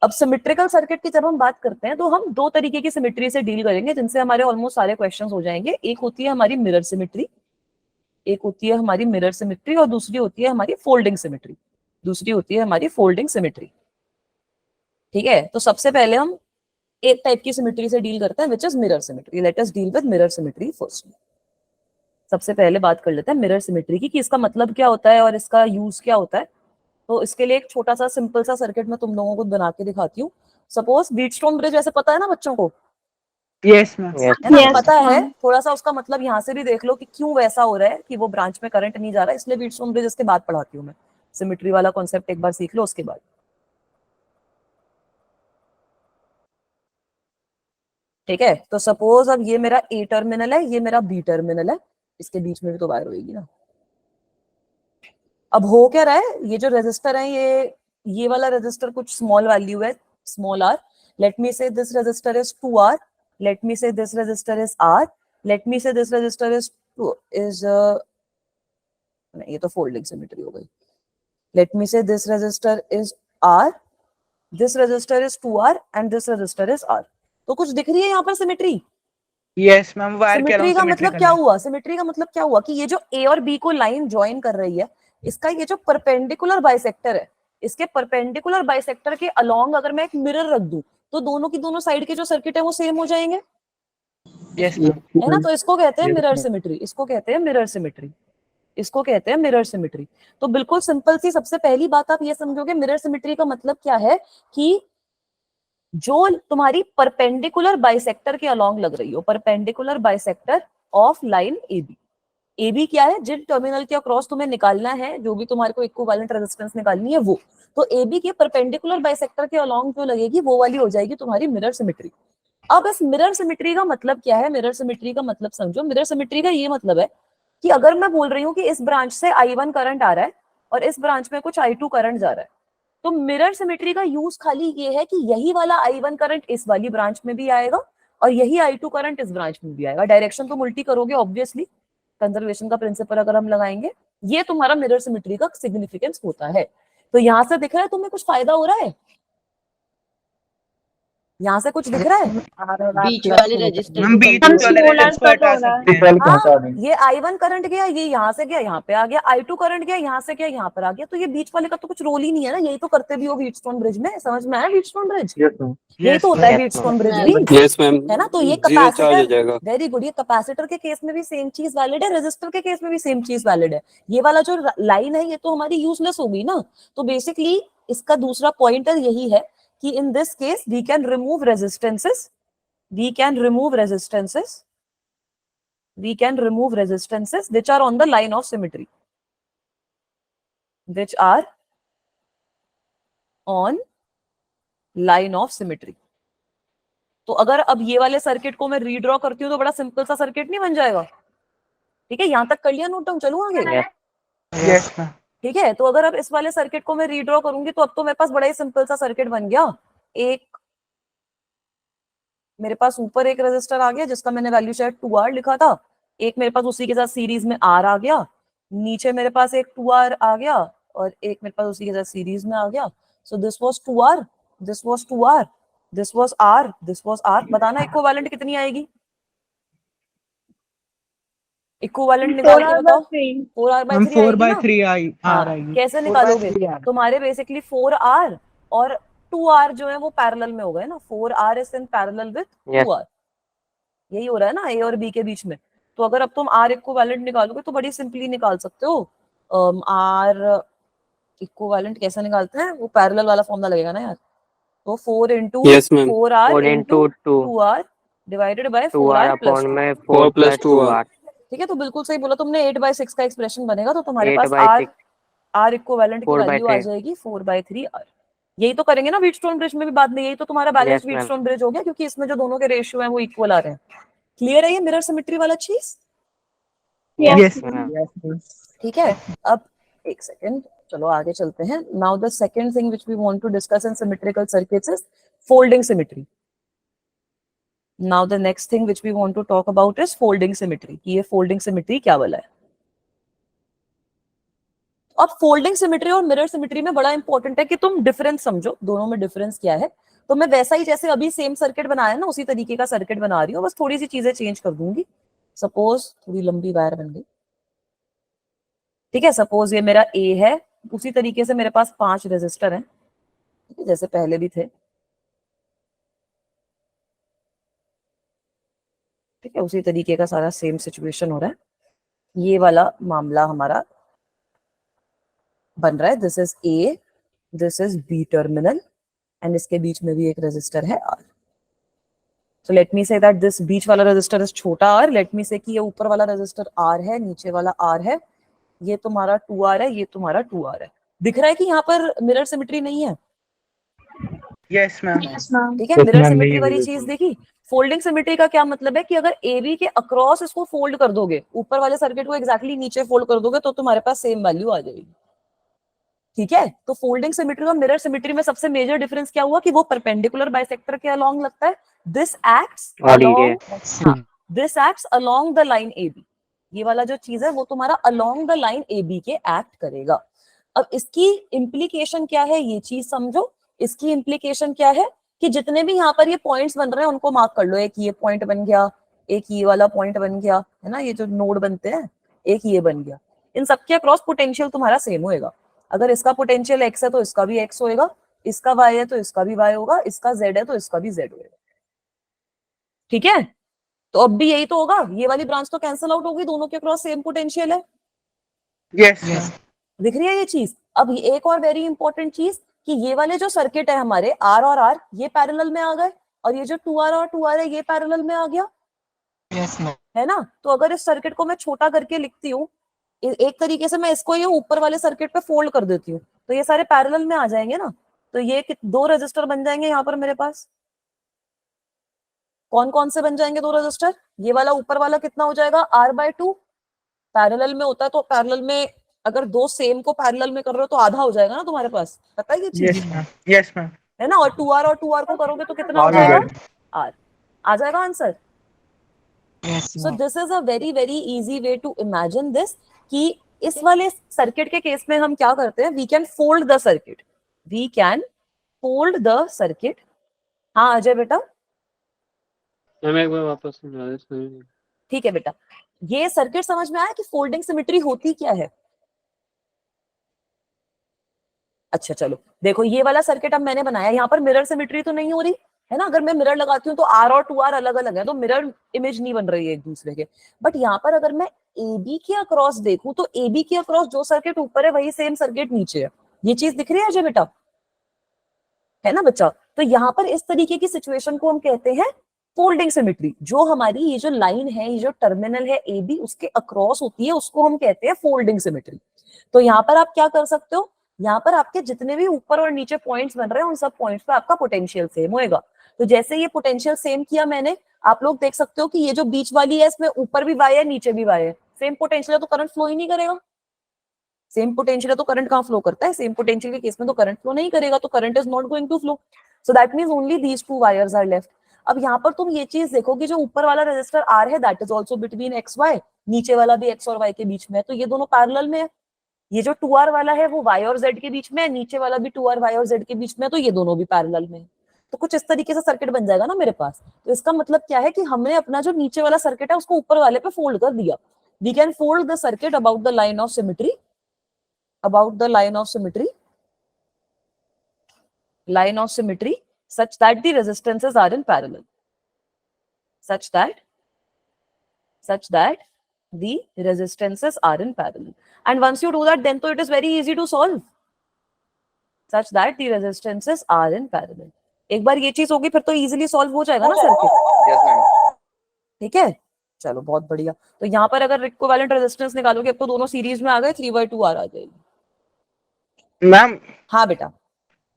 अब सिमेट्रिकल सर्किट की जब हम बात करते हैं तो हम दो तरीके की सिमेट्री से डील करेंगे, जिनसे हमारे ऑलमोस्ट सारे क्वेश्चंस हो जाएंगे। एक होती है हमारी मिरर सिमेट्री, एक होती है हमारी मिरर सिमेट्री, और दूसरी होती है हमारी फोल्डिंग सिमेट्री। दूसरी होती है हमारी फोल्डिंग सिमेट्री। ठीक है, तो सबसे पहले हम एक टाइप की सिमेट्री से डील करते हैं, which is mirror symmetry. Let us deal with mirror symmetry first. सबसे पहले बात कर लेते हैं मिरर सिमेट्री की, कि इसका मतलब क्या होता है और इसका यूज क्या होता है। तो इसके लिए एक छोटा सा सिंपल सा सर्किट मैं तुम लोगों को बना के दिखाती हूँ। सपोज व्हीटस्टोन ब्रिज ऐसे पता है ना बच्चों को, यस मैम। यस है ना, पता है। थोड़ा सा उसका मतलब यहाँ से भी देख लो कि क्यों वैसा हो रहा है, कि वो ब्रांच में करंट नहीं जा रहा है, इसलिए व्हीटस्टोन ब्रिज इसके बाद पढ़ाती हूँ मैं। सिमेट्री वाला कॉन्सेप्ट एक बार सीख लो उसके बाद। ठीक है, तो सपोज अब ये मेरा ए टर्मिनल है, ये मेरा बी टर्मिनल है, इसके बीच में भी तो वायर होगी ना। अब हो क्या रहा है, ये जो रेजिस्टर है, ये वाला रेजिस्टर कुछ स्मॉल वैल्यू है, small R. Let me say this resistor is 2R, let me say this resistor is R, let me say this resistor is नहीं, ये तो फोल्डिंग सिमेट्री हो गई। Let me say this resistor is R, this resistor is 2R and this resistor is R। तो कुछ दिख रही है यहाँ पर सिमेट्री। यस मैम, वायर के सिमेट्री अराउंड का मतलब सिमेट्रिकल क्या है। हुआ, सिमेट्री का मतलब क्या हुआ कि ये जो ए और बी को लाइन ज्वाइन कर रही है, इसका ये जो परपेंडिकुलर बाइसेक्टर है, इसके परपेंडिकुलर बाइसेक्टर के अलोंग अगर मैं एक मिरर रख दूं, तो दोनों की दोनों साइड के जो सर्किट है वो सेम हो जाएंगे, यस मैम। है ना। तो इसको कहते हैं मिरर सिमेट्री, इसको कहते हैं मिरर सिमेट्री, इसको कहते हैं मिरर सिमेट्री। तो बिल्कुल सिंपल सी सबसे पहली बात आप ये समझोगे, मिरर सिमेट्री का मतलब क्या है कि जो तुम्हारी परपेंडिकुलर बाइसेक्टर के अलोंग लग रही हो, perpendicular bisector of line AB। AB क्या है, जिन टर्मिनल के अक्रॉस तुम्हें निकालना है, जो भी तुम्हारे को इक्विवेलेंट रेजिस्टेंस निकालनी है वो, तो AB के परपेंडिकुलर बाइसेक्टर के अलोंग जो लगेगी वो वाली हो जाएगी तुम्हारी मिरर सिमेट्री। अब इस मिरर सिमेट्री का मतलब क्या है? मिरर सिमेट्री का मतलब समझो। मिरर सिमेट्री का ये मतलब है कि अगर मैं बोल रही हूँ कि इस ब्रांच से I1 करंट आ रहा है और इस ब्रांच में कुछ I2 करंट जा रहा है, तो मिरर सिमेट्री का यूज खाली ये है कि यही वाला I1 करंट इस वाली ब्रांच में भी आएगा और यही I2 करंट इस ब्रांच में भी आएगा। डायरेक्शन तो उल्टी करोगे ऑब्वियसली, कंजर्वेशन का प्रिंसिपल अगर हम लगाएंगे। ये तुम्हारा मिरर सिमेट्री का सिग्निफिकेंस होता है। तो यहां से दिख रहा है तुम्हें कुछ फायदा हो रहा है? यहाँ से कुछ दिख रहा है? बीच वाले रजिस्टर हम को बीच कंट्रोल वाले स्मॉल रेजिस्टेंस को आर हटा कट हो रहा है। सकते हैं। हाँ, ये I1 करंट गया, ये यहाँ से गया यहाँ पे आ गया, I2 करंट गया यहाँ से गया यहाँ पर आ गया, तो ये बीच वाले का तो कुछ रोल ही नहीं है ना। यही तो करते भी हो व्हीटस्टोन ब्रिज में। समझ में आया व्हीटस्टोन ब्रिज? यही तो होता है Yes, व्हीटस्टोन ब्रिज मैं भी, यस मैम, है ना। तो ये जीरो चार्ज हो कैपेसिटर, जाएगा। वेरी गुड, ये कैपेसिटर के केस में भी सेम चीज वैलिड है, रेजिस्टर के केस में भी सेम चीज वैलिड है। ये वाला जो लाइन है ये तो हमारी यूजलेस होगी ना। तो बेसिकली इसका दूसरा पॉइंटर यही है कि in this case we can remove resistances, we can remove resistances which are on the line of symmetry, which are on line of symmetry। तो अगर अब ये वाले सर्किट को मैं रीड्रॉ करती हूँ तो बड़ा सिंपल सा सर्किट नहीं बन जाएगा? ठीक है, यहां तक कर लिया नोट डाउन, चलूं आगे? Yes ma'am. ठीक है, तो अगर अब इस वाले सर्किट को मैं रीड्रॉ करूंगी तो अब तो मेरे पास बड़ा ही सिंपल सा सर्किट बन गया। एक मेरे पास ऊपर एक रेजिस्टर आ गया जिसका मैंने वैल्यू शायद 2R लिखा था, एक मेरे पास उसी के साथ सीरीज में R आ गया, नीचे मेरे पास एक 2R आ गया और एक मेरे पास उसी के साथ सीरीज में आ गया। So this was 2R, this was 2R, this was R, this was R। बताना इक्विवेलेंट कितनी आएगी? इक्विवेलेंट निकाल के बताओ। 4R/3 हम आएगी ना? 4/3 आई आ हाँ, रही है। कैसे निकालोगे? तुम्हारे बेसिकली 4R और 2R जो है वो पैरेलल में हो गए ना। 4R is in parallel with 2R, यही हो रहा है ना A और B के बीच में। तो अगर अब तुम R इक्विवेलेंट निकालोगे तो बड़ी सिंपली निकाल सकते हो। R इक्विवेलेंट कैसे निकालते हैं? वो पैरेलल वाला फॉर्मूला लगेगा ना यार। तो 4 into yes ma'am, 4R 4 into into 2, 2R divided by 2R 4R plus upon 2। में 4 4 plus plus 2R। 2R, ठीक है, तो बिल्कुल सही बोला तुमने। 8/6 का एक्सप्रेशन बनेगा तो तुम्हारे पास 8/6, R इक्विवेलेंट की वैल्यू आ 4/3। जाएगी 4/3R। यही तो करेंगे ना व्हीटस्टोन ब्रिज में भी बाद में। यही तो तुम्हारा balanced Yes, ma'am. Wheatstone bridge हो गया क्योंकि इसमें जो दोनों के रेशियो हैं वो इक्वल आ रहे हैं। क्लियर है ये मिरर सिमेट्री वाला चीज? Yes ma'am. ठीक है, अब एक सेकंड, चलो आगे चलते हैं। Now the second thing which we want to discuss in symmetrical circuits is folding symmetry. Now the next thing which we want to talk about is folding symmetry. कि ये फोल्डिंग सिमेट्री क्या वाला है? अब फोल्डिंग सिमेट्री और mirror symmetry में बड़ा important है कि तुम डिफरेंस समझो, दोनों में डिफरेंस क्या है। तो मैं वैसा ही जैसे अभी सेम सर्किट बनाया ना उसी तरीके का सर्किट बना रही हूँ, बस थोड़ी सी चीजें चेंज कर दूंगी। सपोज थोड़ी लंबी वायर बन गई, ठीक है। सपोज ये मेरा A है, उसी तरीके से मेरे पास 5 रेजिस्टर हैं, ठीक है, जैसे पहले भी थे, ठीक है। उसी तरीके का सारा सेम सिचुएशन हो रहा है। ये वाला मामला हमारा बन रहा है। This is A, this is B terminal and इसके बीच में भी एक रेजिस्टर है R। So let me say that this बीच वाला रेजिस्टर इज छोटा R, let me say कि ये ऊपर वाला रेजिस्टर R है, नीचे वाला R है, ये तुम्हारा 2R है, ये तुम्हारा 2R है। दिख रहा है कि यहाँ पर मिरर सिमेट्री नहीं है? Yes ma'am. ठीक है, मिरर सिमेट्री वाली चीज देखी। फोल्डिंग सिमेट्री का क्या मतलब है कि अगर AB के अक्रॉस इसको फोल्ड कर दोगे, ऊपर वाले सर्किट को एग्जैक्टली नीचे फोल्ड कर दोगे तो तुम्हारे पास सेम वैल्यू आ जाएगी। ठीक है, तो फोल्डिंग सिमेट्री और मिरर सिमेट्री में सबसे मेजर डिफरेंस क्या हुआ कि वो परपेंडिकुलर बाइसेक्टर के अलोंग लगता है। This acts along the line AB। ये वाला जो चीज है वो तुम्हारा अलोंग द लाइन AB के एक्ट करेगा। अब इसकी इम्प्लीकेशन क्या है ये चीज समझो। इसकी इम्प्लीकेशन क्या है कि जितने भी यहाँ पर ये पॉइंट्स बन रहे हैं उनको मार्क कर लो। एक ये पॉइंट बन गया, एक ये वाला पॉइंट बन गया, है ना, ये जो नोड बनते हैं, एक ये बन गया। इन सबके अक्रॉस पोटेंशियल तुम्हारा सेम होएगा। अगर इसका पोटेंशियल x है तो इसका भी x होएगा, इसका y है तो इसका भी y होगा, इसका z है तो इसका भी z होएगा। ठीक है, तो अब भी यही तो होगा। ये वाली ब्रांच तो कैंसिल आउट होगी, दोनों के अक्रॉस सेम पोटेंशियल है। यस दिख रही है ये चीज? अब एक और वेरी इंपॉर्टेंट चीज कि ये वाले जो सर्किट है हमारे R और R ये पैरेलल में आ गए और ये जो 2R और 2R है ये पैरेलल में आ गया। Yes ma'am. है ना? तो अगर इस सर्किट को मैं छोटा करके लिखती हूँ, एक तरीके से मैं इसको ये ऊपर वाले सर्किट पे फोल्ड कर देती हूँ तो ये सारे पैरेलल में आ जाएंगे ना। तो ये 2 रेजिस्टर बन जाएंगे यहाँ पर मेरे पास। कौन कौन से बन जाएंगे दो रजिस्टर? ये वाला ऊपर वाला कितना हो जाएगा? R/2। पैरेलल में होता है तो पैरेलल में अगर दो सेम को पैरेलल में कर रहे हो तो आधा हो जाएगा ना तुम्हारे पास, पता है ये चीज? Yes ma'am, yes ma'am. है ना? और 2R और 2R को करोगे तो कितना हो जाएगा? R। आ जाएगा answer? Yes, so ma'am. This is a very very easy way to imagine this कि इस वाले सर्किट के केस में हम क्या करते हैं, we can fold the circuit, we can fold the circuit. हाँ अजय बेटा, मैम एक बार वापस समझा दे, समझ नहीं। ठीक है बेटा, ये सर्किट समझ में आया कि फोल्डिंग सिमेट्री होती क्या है? अच्छा चलो देखो, ये वाला सर्किट अब मैंने बनाया, यहाँ पर मिरर सिमेट्री तो नहीं हो रही है ना, अगर मैं मिरर लगाती हूँ तो R और 2R अलग अलग है तो मिरर इमेज नहीं बन रही है एक दूसरे के। बट यहाँ पर अगर मैं AB के अक्रॉस देखूं तो AB के अक्रॉस जो सर्किट ऊपर है वही सेम सर्किट नीचे है। ये चीज दिख रही है अजय बेटा? है ना बच्चा? तो यहाँ पर इस तरीके की सिचुएशन को हम कहते हैं फोल्डिंग सिमेट्री। जो हमारी ये जो लाइन है, ये जो टर्मिनल है AB उसके अक्रॉस होती है, उसको हम कहते हैं फोल्डिंग सिमेट्री। तो यहाँ पर आप क्या कर सकते हो, यहाँ पर आपके जितने भी ऊपर और नीचे पॉइंट्स बन रहे हैं उन सब पॉइंट्स पे आपका पोटेंशियल सेम होएगा। तो जैसे ये पोटेंशियल सेम किया मैंने, आप लोग देख सकते हो कि ये जो बीच वाली है इसमें ऊपर भी वाई है नीचे भी वाई है, सेम पोटेंशियल है तो करंट फ्लो ही नहीं करेगा। सेम पोटेंशियल है तो करंट कहाँ फ्लो करता है? सेम पोटेंशियल के केस में तो करंट फ्लो नहीं करेगा, तो current is not going to flow. So that means only these two wires are left. अब यहाँ पर तुम ये चीज देखो कि जो ऊपर वाला रेजिस्टर R है that is also between x y, नीचे वाला भी x और y के बीच में है, तो ये दोनों पैरेलल में है। ये जो 2R वाला है वो y और z के बीच में है, नीचे वाला भी 2R y और z के बीच में है, तो ये दोनों भी पैरेलल में है। तो कुछ इस तरीके से सर्किट बन जाएगा ना मेरे पास। तो इसका मतलब क्या है कि हमने अपना जो नीचे वाला सर्किट है उसको ऊपर वाले पे फोल्ड कर दिया। We can fold the circuit about the line of symmetry, about the line of symmetry such that the resistances are in parallel, such that the resistances are in parallel. And once you do that, then so it is very easy to solve, such that the resistances are in parallel. एक बार ये चीज होगी फिर तो easily solve हो जाएगा ना circuit. ठीक है, चलो बहुत बढ़िया। तो यहाँ पर अगर इक्विवेलेंट रेजिस्टेंस निकालोगे अब तो दोनों सीरीज में आ गए, 3/2R आ जाएगी। मैम, हाँ बेटा।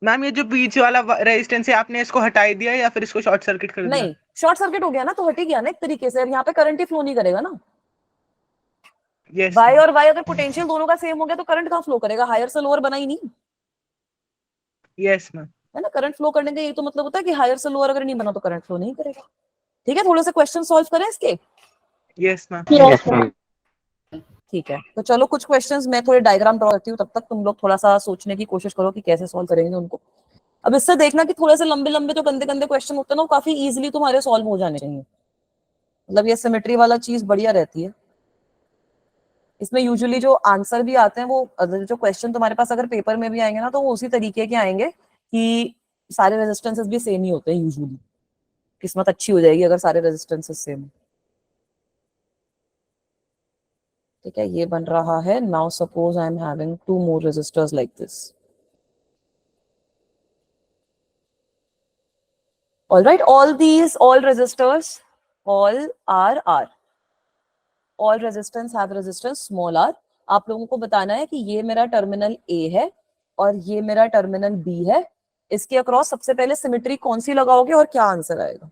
मैम ये जो बीच वाला रेजिस्टेंस है आपने इसको हटा दिया या फिर इसको शॉर्ट सर्किट कर दिया? नहीं, शॉर्ट सर्किट हो गया ना तो हट ही गया ना एक तरीके से। अब यहाँ पे करंट ही फ्लो नहीं करेगा ना। यस वाई और वाई अगर पोटेंशियल दोनों का सेम हो गया तो करंट कहाँ फ्लो करेगा? हायर से लोअर बना ही नहीं यस मैम। है ना। करंट फ्लो करने का ये तो मतलब होता है कि हायर से लोअर अगर नहीं बना तो करंट फ्लो नहीं करेगा। ठीक है, थोड़े से क्वेश्चन सॉल्व करें इसके। Yes ma'am. Yes ma'am. ठीक है, तो चलो कुछ क्वेश्चंस मैं थोड़े डायग्राम ड्रॉ करती हूँ, तब तक तुम लोग थोड़ा सा सोचने की कोशिश करो कि कैसे सॉल्व करेंगे उनको। अब इससे देखना कि थोड़े से लंबे लंबे जो गंदे गंदे क्वेश्चन होते हैं ना वो काफी इजीली तुम्हारे सॉल्व हो जाने चाहिए। मतलब ये सिमेट्री वाला चीज बढ़िया रहती है। इसमें यूजुअली जो आंसर भी आते हैं वो जो क्वेश्चन तुम्हारे पास अगर पेपर में भी आएंगे ना तो वो उसी तरीके के आएंगे कि सारे रेजिस्टेंसेस भी सेम ही होते हैं यूजुअली। किस्मत अच्छी हो जाएगी अगर सारे रेजिस्टेंसेस सेम। ठीक है, ये बन रहा है। Now suppose I am having 2 more resistors like this. All right, all resistors, all are R. All resistance have resistance small r. आप लोगों को बताना है कि ये मेरा टर्मिनल A है और ये मेरा टर्मिनल B है। इसके अक्रॉस सबसे पहले सिमेट्री कौन सी लगाओगे और क्या आंसर आएगा?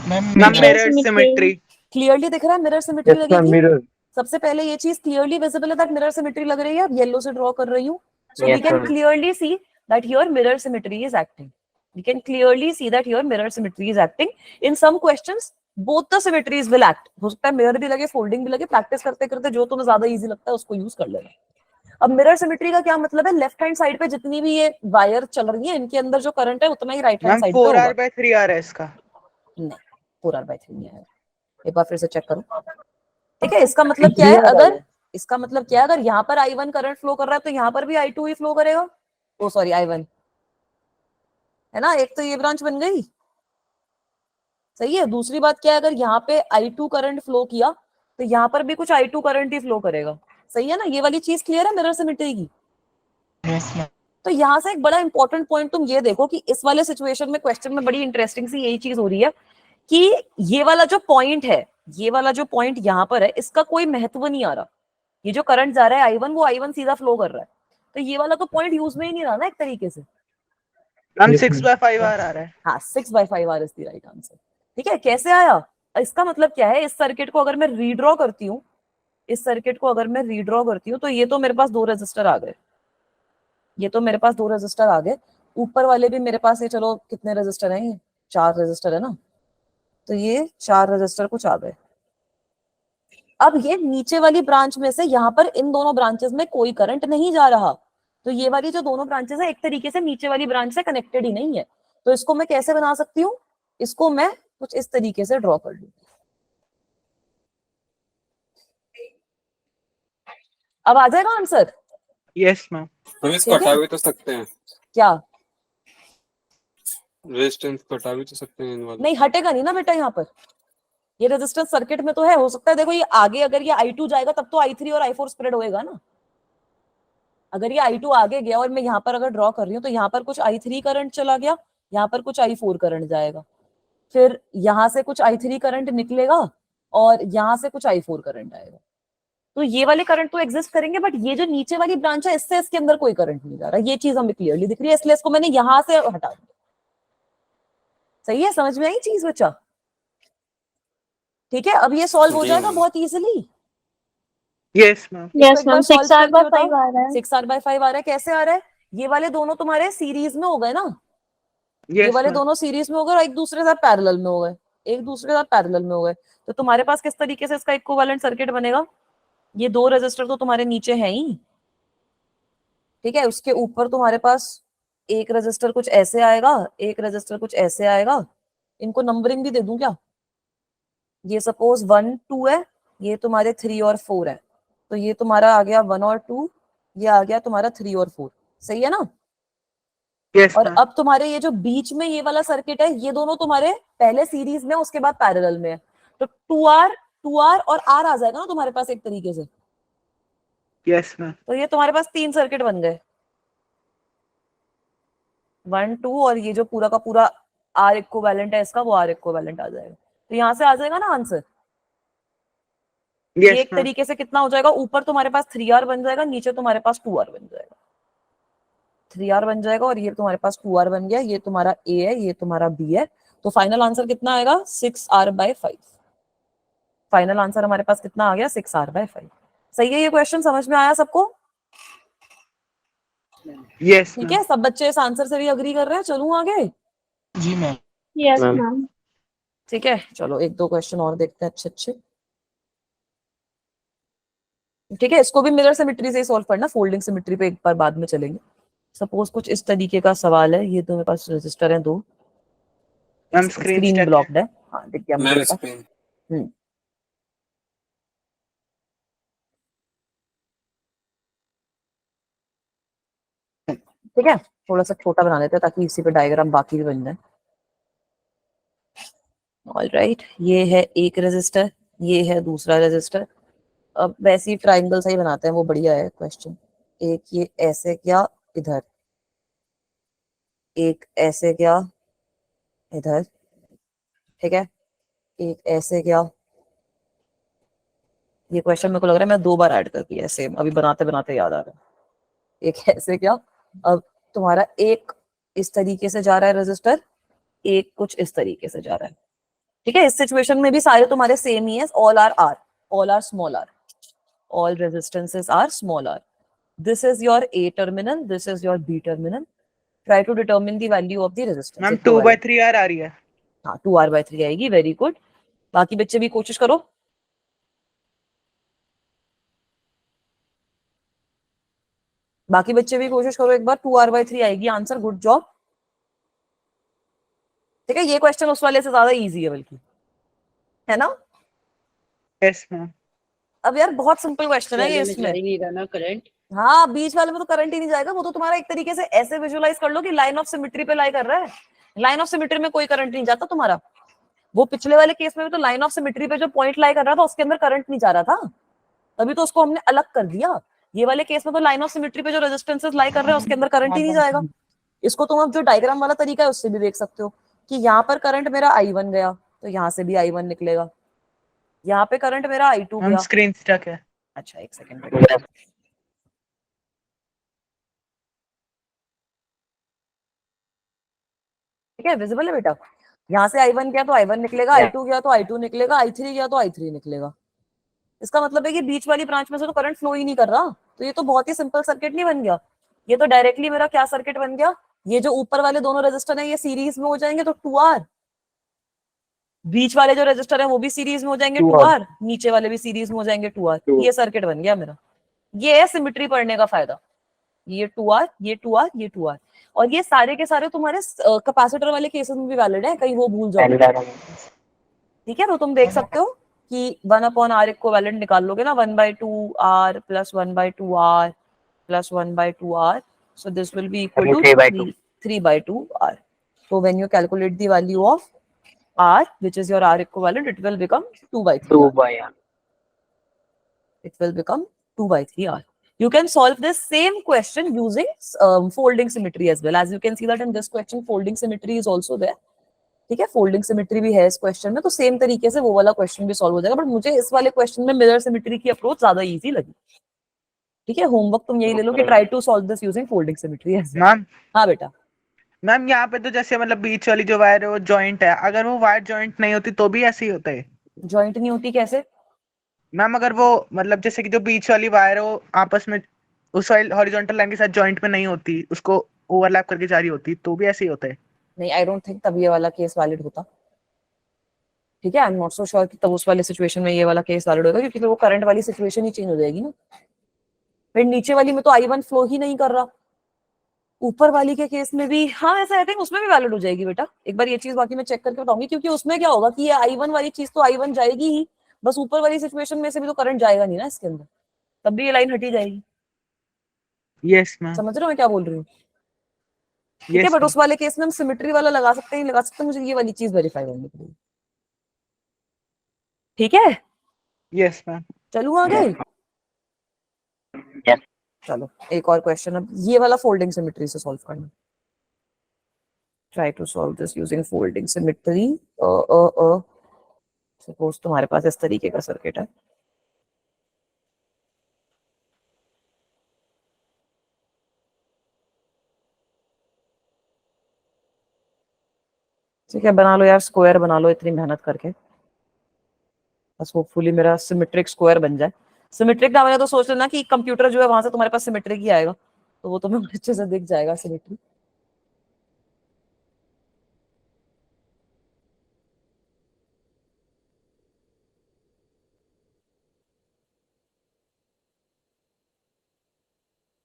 Ma'am mirror symmetry. क्लियरली दिख रहा है मिरर सिमेट्री लगेगी। सबसे पहले ये चीज क्लियरली विजिबल है दैट मिरर सिमेट्री लग रही है। अब येलो से ड्रॉ कर रही हूँ, so we can clearly see that your mirror symmetry is acting. We can clearly see that your mirror symmetry is acting. In some questions, both the symmetries will act. हो सकता है mirror भी लगे, folding भी लगे। Practice करते करते जो तुम्हें ज्यादा इजी लगता है उसको यूज कर लेना। अब मिरर सिमेट्री का क्या मतलब है? लेफ्ट हैंड साइड पे जितनी भी ये वायर चल रही है इनके अंदर जो करंट है उतना ही राइट हैंड साइड पे होगा। 4R/3R है इसका। नहीं, 4R/3 नहीं आएगा। एक बार फिर से चेक करो। ठीक है, इसका मतलब क्या है? अगर इसका मतलब क्या है, अगर यहाँ पर I1 करंट फ्लो कर रहा है तो यहाँ पर भी I2 ही फ्लो करेगा। ओ सॉरी, I1 है ना। एक तो ये ब्रांच बन गई, सही है। दूसरी बात क्या है, अगर यहाँ पे I2 करंट फ्लो किया तो यहाँ पर भी कुछ I2 करंट ही फ्लो करेगा। सही है ना। ये वाली चीज क्लियर है मिरर सिमेट्री की? तो यहाँ से एक बड़ा इंपॉर्टेंट पॉइंट तुम ये देखो कि इस वाले सिचुएशन में क्वेश्चन में बड़ी इंटरेस्टिंग सी यही चीज हो रही है कि ये वाला जो पॉइंट है, ये वाला जो पॉइंट यहाँ पर है, इसका कोई महत्व नहीं आ रहा। ये जो करंट जा रहा है I1 वो I1 सीधा फ्लो कर रहा है, तो ये वाला तो पॉइंट यूज में ही नहीं रहा ना एक तरीके से। मैम 6/5R आ रहा है। हाँ, 6/5R is the right answer. ठीक है, कैसे आया? इसका मतलब क्या है, इस सर्किट को अगर मैं रीड्रॉ करती हूँ, इस सर्किट को अगर मैं रीड्रॉ करती हूँ, तो ये तो मेरे पास 2 रेजिस्टर आ गए, ये तो मेरे पास 2 रेजिस्टर आ गए, ऊपर वाले भी मेरे पास, ये चलो कितने रेजिस्टर हैं, ये 4 रेजिस्टर है ना, तो ये 4 रेजिस्टर कुछ आ गए। अब ये नीचे वाली ब्रांच में से यहाँ पर इन दोनों ब्रांचेस में कोई करंट नहीं जा रहा, तो ये वाली जो दोनों ब्रांचेस है एक तरीके से नीचे वाली ब्रांच से कनेक्टेड ही नहीं है, तो इसको मैं कैसे बना सकती हूँ, इसको मैं कुछ इस तरीके से ड्रॉ कर लूं। अब आ जाएगा आंसर? Yes ma'am. हम इसको ठीक है। हटा भी तो सकते हैं, क्या? रेजिस्टेंस को हटा भी तो सकते हैं इन वाले। नहीं हटेगा नहीं ना बेटा, यहाँ पर ये रेजिस्टेंस सर्किट में तो है, हो सकता है देखो ये आगे अगर ये I2 जाएगा तब तो I3 और I4 स्प्रेड होएगा ना, अगर ये I2 आगे गया और मैं यहाँ पर अगर ड्रॉ कर रही हूँ तो यहाँ पर कुछ I3 करंट चला गया, यहाँ पर कुछ I4 करंट जाएगा, फिर यहाँ से कुछ I3 करंट निकलेगा और यहाँ से कुछ I4 करंट आएगा, तो ये वाले करंट तो एग्जिस्ट करेंगे, बट ये जो नीचे वाली ब्रांच है इससे इसके अंदर कोई करंट नहीं जा रहा, ये चीज हमें क्लियरली दिख रही है, इसलिए इसको मैंने यहां से हटा दिया। सही है, समझ में आई चीज बच्चा? ठीक है, अब ये सॉल्व हो जी जाएगा मैम। बहुत easily. Yes ma'am. Yes ma'am 6R/5 आ रहा है। 6R/5 आ रहा है, कैसे आ रहा है? ये वाले दोनों तुम्हारे सीरीज में हो गए ना, ये यस वाले मैम। दोनों सीरीज में हो गए और एक दूसरे के साथ पैरेलल में हो गए, एक दूसरे के साथ पैरेलल में हो गए, तो तुम्हारे पास किस तरीके से इसका इक्विवेलेंट सर्किट बनेगा, ये 2 रेजिस्टर तो तुम्हारे नीचे है ही, ठीक है, उसके ऊपर तुम्हारे पास एक रेजिस्टर कुछ ऐसे आएगा, एक रेजिस्टर कुछ ऐसे आएगा, इनको नंबरिंग भी दे दूं क्या, ये सपोज 1 2 है, ये तुम्हारे 3 और 4 है, तो ये तुम्हारा आ गया 1 और 2, ये आ गया तुम्हारा 3 और 4, सही है ना? यस और मैम। अब तुम्हारे ये जो बीच में ये वाला सर्किट है, ये दोनों तुम्हारे पहले सीरीज में उसके बाद पैरेलल में है, तो 2R और R आ जाएगा ना तुम्हारे पास एक तरीके से, यस मैम। तो ये तुम्हारे पास 3 सर्किट बन गए, 1 2 और ये जो पूरा का पूरा R इक्विवेलेंट है इसका, वो R इक्विवेलेंट आ जाएगा, तो यहाँ से आ जाएगा ना आंसर। ये यस एक मैम। तरीके से कितना हो जाएगा, ऊपर तुम्हारे पास 3R बन जाएगा, नीचे तुम्हारे पास 2R बन जाएगा, 3R बन जाएगा और ये तुम्हारे पास 2R बन गया, ये तुम्हारा A है, ये तुम्हारा B है, तो फाइनल आंसर कितना आएगा 6R/5। फाइनल आंसर हमारे पास कितना आ गया 6R/5। सही है, ये क्वेश्चन समझ में आया सबको? यस ठीक मैम। है, सब बच्चे इस आंसर से भी अग्री कर रहे हैं, चलूं आगे? जी मैम। Yes ma'am. मैम। ठीक है, चलो 1 2 क्वेश्चन और देखते हैं अच्छे अच्छे। ठीक है, इसको भी मिरर सिमेट्री से ही सॉल्व करना, फोल्डिंग सिमेट्री पे एक बार बाद में चलेंगे। सपोज कुछ इस तरीके का सवाल है, ये तो मेरे पास रजिस्टर है 2, मैम स्क्रीन स्क्रीन स्टक है। ब्लॉक्ड है, हाँ दिख गया मुझे मैम बेटा। स्क्रीन। ठीक है, थोड़ा सा छोटा बना लेते हैं ताकि इसी पे डायग्राम बाकी भी बन जाए। ऑलराइट, ये है एक रेजिस्टर, ये है दूसरा रेजिस्टर, अब वैसे ही ट्राइंगल सा ही बनाते हैं, वो बढ़िया है क्वेश्चन। एक ये ऐसे क्या इधर, एक ऐसे क्या इधर, ठीक है, एक ऐसे क्या, ये क्वेश्चन मेरे को लग रहा है मैं 2 बार ऐड कर दिया है सेम, अभी बनाते बनाते याद आ रहा है। एक ऐसे क्या, अब तुम्हारा एक इस तरीके से जा रहा है रेजिस्टर, एक कुछ इस तरीके से जा रहा है, ठीक है, इस सिचुएशन में भी सारे तुम्हारे सेम ही है, all are small r, all resistances are small r. This is your A terminal, this is your B terminal. Try to determine the value of the resistance. Ma'am 2/3R आ रही है। हाँ 2R/3 आएगी, very good. बाकी बच्चे भी कोशिश करो। बाकी बच्चे भी कोशिश करो एक बार, 2R/3 आएगी आंसर, गुड जॉब। ठीक है, ये क्वेश्चन उस वाले से ज्यादा इजी है बल्कि, है ना? Yes ma'am. अब यार बहुत सिंपल क्वेश्चन है ये, पहले में इसमें जा ही नहीं रहा ना करंट। हाँ बीच वाले में तो करंट ही नहीं जाएगा, वो तो तुम्हारा एक तरीके से ऐसे विजुअलाइज कर लो कि लाइन ऑफ सिमेट्री पे लाई कर रहा है, लाइन ऑफ सिमेट्री में कोई करंट नहीं जाता तुम्हारा। वो पिछले वाले केस में भी तो लाइन ऑफ सिमेट्री पे जो पॉइंट लाई कर रहा था उसके अंदर करंट नहीं जा रहा था, तभी तो उसको हमने अलग कर दिया। ये वाले केस में तो लाइन ऑफ सिमेट्री पे जो रेजिस्टेंसेस लाई कर रहे हैं उसके अंदर करंट ही नहीं जाएगा। इसको तुम अब जो डायग्राम वाला तरीका है उससे भी देख सकते हो कि यहाँ पर करंट मेरा I1 गया तो यहाँ से भी I1 निकलेगा, यहाँ पे करंट मेरा I2 मैम गया। स्क्रीन स्टक है। अच्छा एक सेकंड, ठीक है, विजिबल है बेटा? यहाँ से I1 गया तो I1 निकलेगा, Yeah. I2 गया तो I2 निकलेगा, I3 गया तो I3 निकलेगा। इसका मतलब है कि बीच वाली ब्रांच में से तो करंट फ्लो ही नहीं कर रहा, तो ये तो बहुत ही सिंपल सर्किट नहीं बन गया, ये तो डायरेक्टली मेरा क्या सर्किट बन गया, ये जो ऊपर वाले दोनों रेजिस्टर हैं ये सीरीज में हो जाएंगे तो 2R, बीच वाले जो रेजिस्टर हैं वो भी सीरीज में हो जाएंगे 2R, नीचे वाले भी सीरीज में हो जाएंगे 2R, ये सर्किट बन गया मेरा। ये है सिमेट्री पढ़ने का फायदा, ये 2R, ये 2R, ये 2R, और ये सारे के सारे तुम्हारे कैपेसिटर वाले केसेस में भी वैलिड है, कहीं वो भूल जाओ। ठीक है, तो तुम देख सकते हो कि 1/R इक्विवेलेंट निकाल लोगे ना, 1/2R plus 1/2R plus 1/2R, so this will be equal to 3/2R. So when you calculate the value of R, which is your R equivalent, it will become 2/3R. 2/R. It will become 2/3R. You can solve this same question using folding symmetry as well. As you can see that in this question, folding symmetry is also there. ठीक है, folding symmetry भी है इस question में, तो same तरीके से वो वाला क्वेश्चन भी सॉल्व हो जाएगा, बट मुझे इस वाले क्वेश्चन में मिरर सिमेट्री की अप्रोच ज्यादा इजी लगी। ठीक है, होमवर्क तुम यही ले लो कि try to solve this using folding symmetry. Ma'am हाँ बेटा, मैम यहाँ पे तो जैसे मतलब बीच वाली जो वायर है वो जॉइंट है, अगर वो वायर जॉइंट नहीं होती तो भी ऐसे ही होता है? जॉइंट नहीं होती कैसे? मैम अगर वो मतलब जैसे कि जो बीच वाली वायर है वो आपस में उस हॉरिजॉन्टल लाइन के साथ जॉइंट में नहीं होती, उसको ओवरलैप करके जा रही होती, तो भी ऐसे ही होता है? नहीं, आई डोंट थिंक तब ये वाला केस वैलिड होता। ठीक है, I am not so sure कि तब उस वाले सिचुएशन में ये वाला केस वैलिड होगा, क्योंकि वो करंट वाली सिचुएशन ही चेंज हो जाएगी ना। फिर नीचे वाली में तो I1 फ्लो ही नहीं कर रहा, ऊपर वाली के केस में भी हाँ ऐसा आई थिंक उसमें भी वैलिड हो जाएगी बेटा। एक बार ये चीज बाकी मैं चेक करके बताऊंगी, क्योंकि उसमें क्या होगा कि ये I1 वाली चीज तो I1 जाएगी ही, बस ऊपर वाली सिचुएशन में से भी तो करंट जाएगा नहीं ना इसके अंदर, तब भी ये लाइन हटी जाएगी। Yes ma'am. समझ रहे हो मैं क्या बोल रही हूँ? ठीक है, बट उस वाले केस में हम सिमेट्री वाला लगा सकते हैं, लगा सकते हैं, मुझे ये वाली चीज वेरीफाई करनी पड़ेगी। ठीक है, यस मैम। चलू आगे। Yes. चलो एक और क्वेश्चन, अब ये वाला फोल्डिंग सिमेट्री से सॉल्व करना। Try to solve this using folding symmetry. Suppose तुम्हारे पास इस तरीके का सर्किट है, ठीक है, बना लो यार, स्क्वायर बना लो इतनी मेहनत करके, बस होपफुली मेरा सिमेट्रिक स्क्वायर बन जाए। सिमेट्रिक ना बने तो सोच लेना कि कंप्यूटर जो है वहां से तुम्हारे पास सिमेट्रिक ही आएगा, तो वो तुम्हें अच्छे से दिख जाएगा सिमेट्री।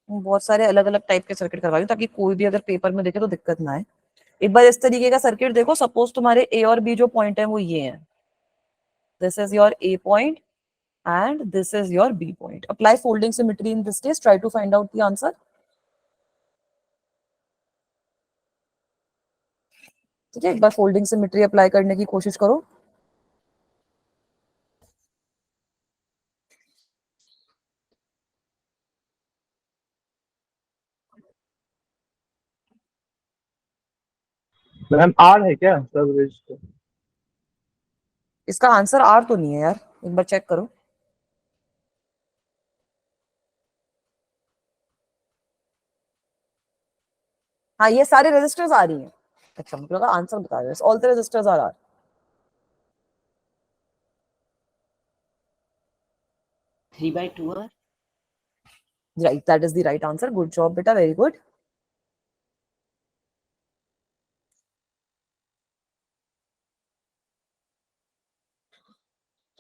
बहुत सारे अलग अलग टाइप के सर्किट करवा रही हूँ ताकि कोई भी अगर पेपर में देखे तो दिक्कत ना आए। एक बार इस तरीके का सर्किट देखो, सपोज तुम्हारे ए और बी जो पॉइंट है वो ये है, this is your A point and this is your B point. Apply folding symmetry in this case. Try to find out the answer. ठीक है, एक बार फोल्डिंग सिमेट्री अप्लाई करने की कोशिश करो। मैम आर है क्या सब रजिस्टर? इसका आंसर आर तो नहीं है यार, एक बार चेक करो। हाँ, ये सारे रेजिस्टर्स आ रही हैं। अच्छा, मुझे लगा आंसर बता रहे हो। All the resistors are R. Three by two R. Right, that is the right answer. Good job बेटा, वेरी गुड।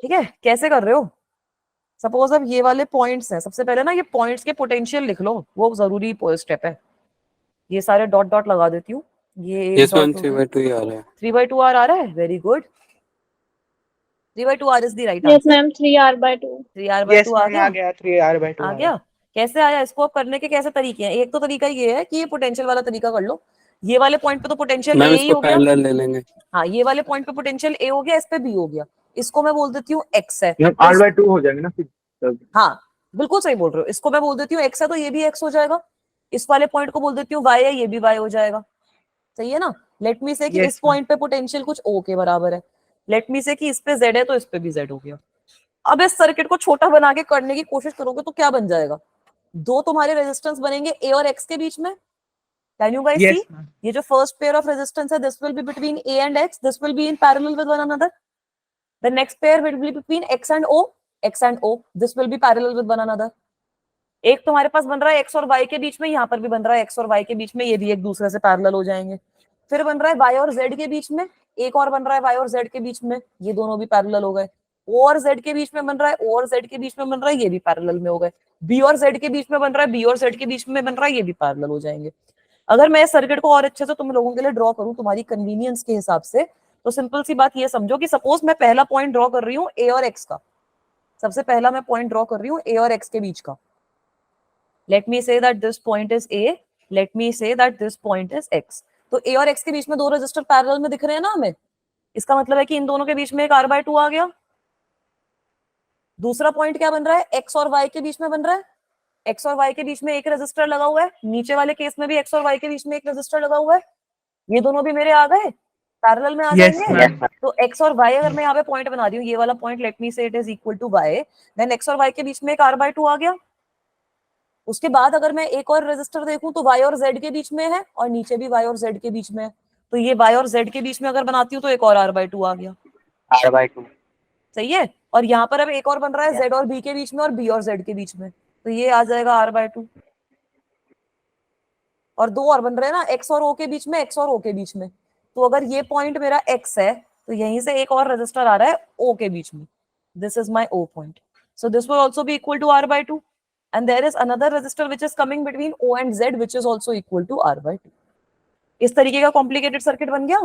ठीक है, कैसे कर रहे हो? सपोज अब ये वाले पॉइंट्स हैं, सबसे पहले ना ये पॉइंट्स के पोटेंशियल लिख लो, वो जरूरी स्टेप है। ये सारे डॉट डॉट लगा देती हूँ। ये यस मैम 3/2 ही आ रहा है। 3/2R आ रहा है, very good. 3/2R is the right Yes, answer. ma'am. 3R/2. 3R/2 आ गया? आ गया 3R/2 आ गया। कैसे आया? इसको अब करने के कैसे तरीके हैं? एक तो तरीका ये है कि ये पोटेंशियल वाला तरीका कर लो। ये वाले पॉइंट पे तो पोटेंशियल मैम ए ही इसको हो गया। पैरेलल ले लेंगे। हाँ, ये वाले पॉइंट पे पोटेंशियल ए हो गया, इस पे बी हो गया। इसको मैं बोल देती हूँ एक्स है। मैम R/2 हो जाएंगे ना फिर तब। हाँ, बिल्कुल सही बोल रहे हो। इसको मैं बोल देती हूँ एक्स है तो ये भी एक्स हो जाएगा। इस वाले पॉइंट को बोल देती हूँ वाई है, ये भी वाई हो जाएगा। सही है ना? लेट मी से कि Yes, इस पॉइंट पे पोटेंशियल कुछ ओ के बराबर है। लेट मी से कि इस पे जेड है तो इस पे भी जेड हो गया। अब इस सर्किट को छोटा बना के करने की कोशिश करोगे तो क्या बन जाएगा? दो तुम्हारे रेजिस्टेंस बनेंगे ए और एक्स के बीच में, can you guys Yes, see? ma'am. ये जो फर्स्ट पेयर ऑफ रेजिस्टेंस है, this will be between A and X, this will be in parallel with one another. The next pair will be between X and O, X and O, this will be parallel with one another. एक तुम्हारे पास बन रहा है X और Y के बीच में, यहाँ पर भी बन रहा है X और Y के बीच में, ये भी एक दूसरे से पैरेलल हो जाएंगे. फिर बन रहा है Y और Z के बीच में, एक और बन रहा है Y और Z के बीच में, ये दोनों भी पैरेलल हो गए. O और Z के बीच में बन रहा है, O और Z के बीच में बन रहा है, ये भी पैरेलल में हो गए. B और Z के बीच में बन रहा है, B और Z के बीच में बन रहा है, ये भी पैरेलल हो जाएंगे. अगर मैं इस सर्किट को और अच्छे से तुम लोगों के लिए ड्रॉ करूं तुम्हारी कन्वीनियंस के हिसाब से, तो सिंपल सी बात ये समझो कि सपोज मैं पहला पॉइंट ड्रॉ कर रही हूँ A और X का. सबसे पहला मैं पॉइंट ड्रॉ कर रही हूँ A और X के बीच का. Let me say that this point is A. Let me say that this point is X. तो A और X के बीच में दो रजिस्टर पैरेलल में दिख रहे हैं ना हमें. इसका मतलब है कि इन दोनों के बीच में एक R/2 आ गया. दूसरा पॉइंट क्या बन रहा है? X और Y के बीच में बन रहा है. X और Y के बीच में एक रजिस्टर लगा हुआ है. नीचे वाले केस में भी X और Y के बीच में एक रजिस्टर लगा हुआ है. ये दोनों भी मेरे आ गए, पैरेलल में आ Yes, जाएंगे. ma'am. तो X और Y अगर मैं यहाँ पे पॉइंट बना दी हूँ, ये वाला point let me say it is equal to Y, then X और Y के बीच में एक R/2 आ गया. उसके बाद अगर मैं एक और रेजिस्टर देखूं तो Y और Z के बीच में है, और नीचे भी Y और Z के बीच में है. तो ये Y और Z के बीच में अगर बनाती हूँ तो एक और R/2 आ गया. R/2. सही है. और यहाँ पर अब एक और बन रहा है Z और B के बीच में और B और Z के बीच में, तो ये आ जाएगा R/2. और दो और बन रहे हैं ना, X और O के बीच में, X और O के बीच में. तो अगर ये पॉइंट मेरा X है तो यहीं से एक और रजिस्टर आ रहा है O के बीच में. This is my O point. So this will also be equal to R/2. And there is another resistor which is coming between O and Z which is also equal to R/2. इस तरीके का complicated circuit बन गया.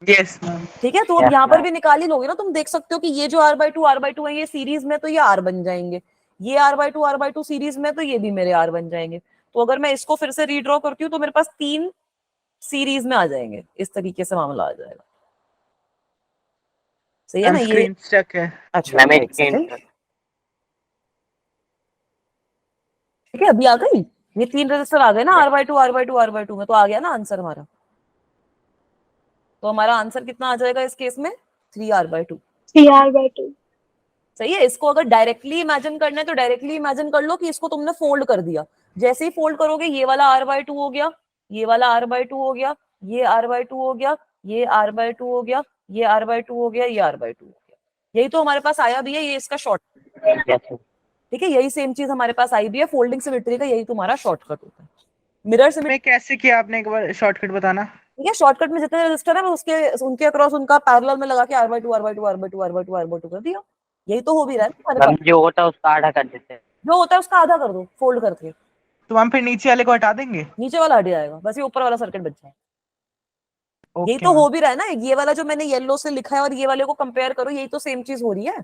Yes, ma'am. ठीक है. तो अब Yes, यहाँ पर ma'am. भी निकाल ही लोगे ना, तुम देख सकते हो कि ये जो R/2 है ये सीरीज में, तो ये R बन जाएंगे. ये R/2 सीरीज में, तो ये भी मेरे R बन जाएंगे. तो अगर मैं इसको फिर से रीड्रॉ करती हूँ तो मेरे पास 3 सीरीज में आ जाएंगे. इस तरीके से मामला आ जाएगा. सही है ना? ये स्क्रीन स्टक है. अच्छा, मैम एक एक सेकंड. ठीक है, अभी आ गई. ये 3 रजिस्टर आ गए ना, R/2 में, तो आ गया ना आंसर हमारा. तो हमारा आंसर कितना आ जाएगा इस केस में? 3R/2. 3R/2. सही है. इसको अगर डायरेक्टली इमेजिन करना है तो डायरेक्टली इमेजिन कर लो कि इसको तुमने फोल्ड कर दिया. जैसे ही फोल्ड करोगे ये वाला R/2 हो गया, ये वाला R/2 हो गया, ये R/2 हो गया, ये R/2 हो गया, ये R/2 हो गया, ये R/2 हो गया. यही तो हमारे पास आया भी है, ये इसका शॉर्ट. Yes. ठीक है, यही सेम चीज हमारे पास आई भी है. फोल्डिंग सिमेट्री का यही तुम्हारा शॉर्टकट होता है. Mirror symmetry. मैं कैसे किया आपने एक बार शॉर्टकट बताना. ठीक है, शॉर्टकट में जितने रजिस्टर है उसके उनके अक्रॉस उनका पैरेलल में लगा के R/2 कर दिया. यही तो हो भी रहा है हमारे मैम पास. जो होता है उसका आधा कर देते हैं. जो होता है उसका आधा कर दो फोल्ड करके. तो हम फिर नीचे वाले को हटा देंगे. नीचे वाला हट जाएगा, बस ये ऊपर वाला सर्किट बच जाएगा. यही ओके तो मैम. हो भी रहा है ना. ये वाला जो मैंने येलो से लिखा है और ये वाले को कंपेयर करो, यही तो सेम चीज हो रही है.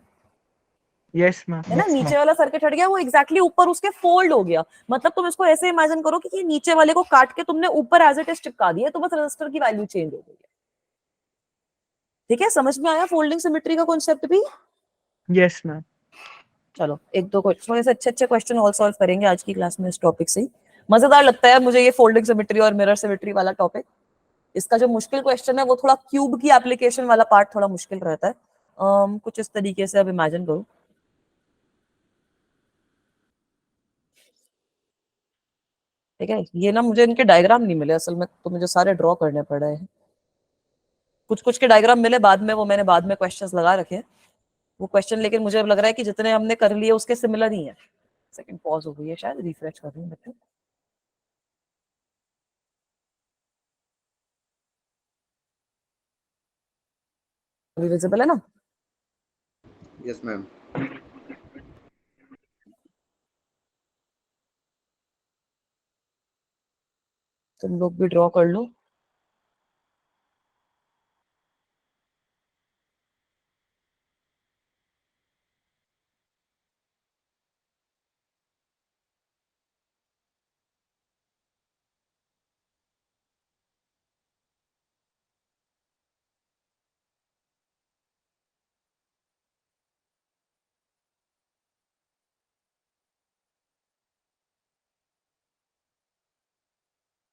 Yes ma'am. है ना? नीचे वाला सर्किट हट गया, वो एग्जैक्टली ऊपर उसके फोल्ड हो गया. मतलब तुम इसको ऐसे इमेजिन करो कि ये नीचे वाले को काट के तुमने ऊपर एज इट इज चिपका दिया, तो बस रजिस्टर की वैल्यू चेंज हो गई है. ठीक है, समझ में आया फोल्डिंग सिमेट्री का कॉन्सेप्ट भी? Yes ma'am. चलो एक दो थोड़े से अच्छे क्वेश्चन और सॉल्व करेंगे आज की क्लास में इस टॉपिक से. मजेदार लगता है मुझे ये फोल्डिंग सिमेट्री और मिरर सिमेट्री वाला टॉपिक. इसका जो मुश्किल क्वेश्चन है वो थोड़ा क्यूब की एप्लीकेशन वाला पार्ट थोड़ा मुश्किल रहता है. कुछ इस तरीके से अब इमेजिन करो. ठीक है, ये ना मुझे इनके डायग्राम नहीं मिले असल में, तो मुझे सारे ड्रॉ करने पड़ रहे हैं. कुछ कुछ के डायग्राम मिले बाद में, वो मैंने बाद में क्वेश्चंस लगा रखे हैं वो क्वेश्चन. लेकिन मुझे अब लग रहा है कि जितने हमने कर लिए उसके सिमिलर ही है. सेकंड पॉज हो गई है, शायद रिफ्रेश कर रही हूँ बच्चों. अभी विजिबल है ना? Yes ma'am. तुम लोग भी ड्रॉ कर लो.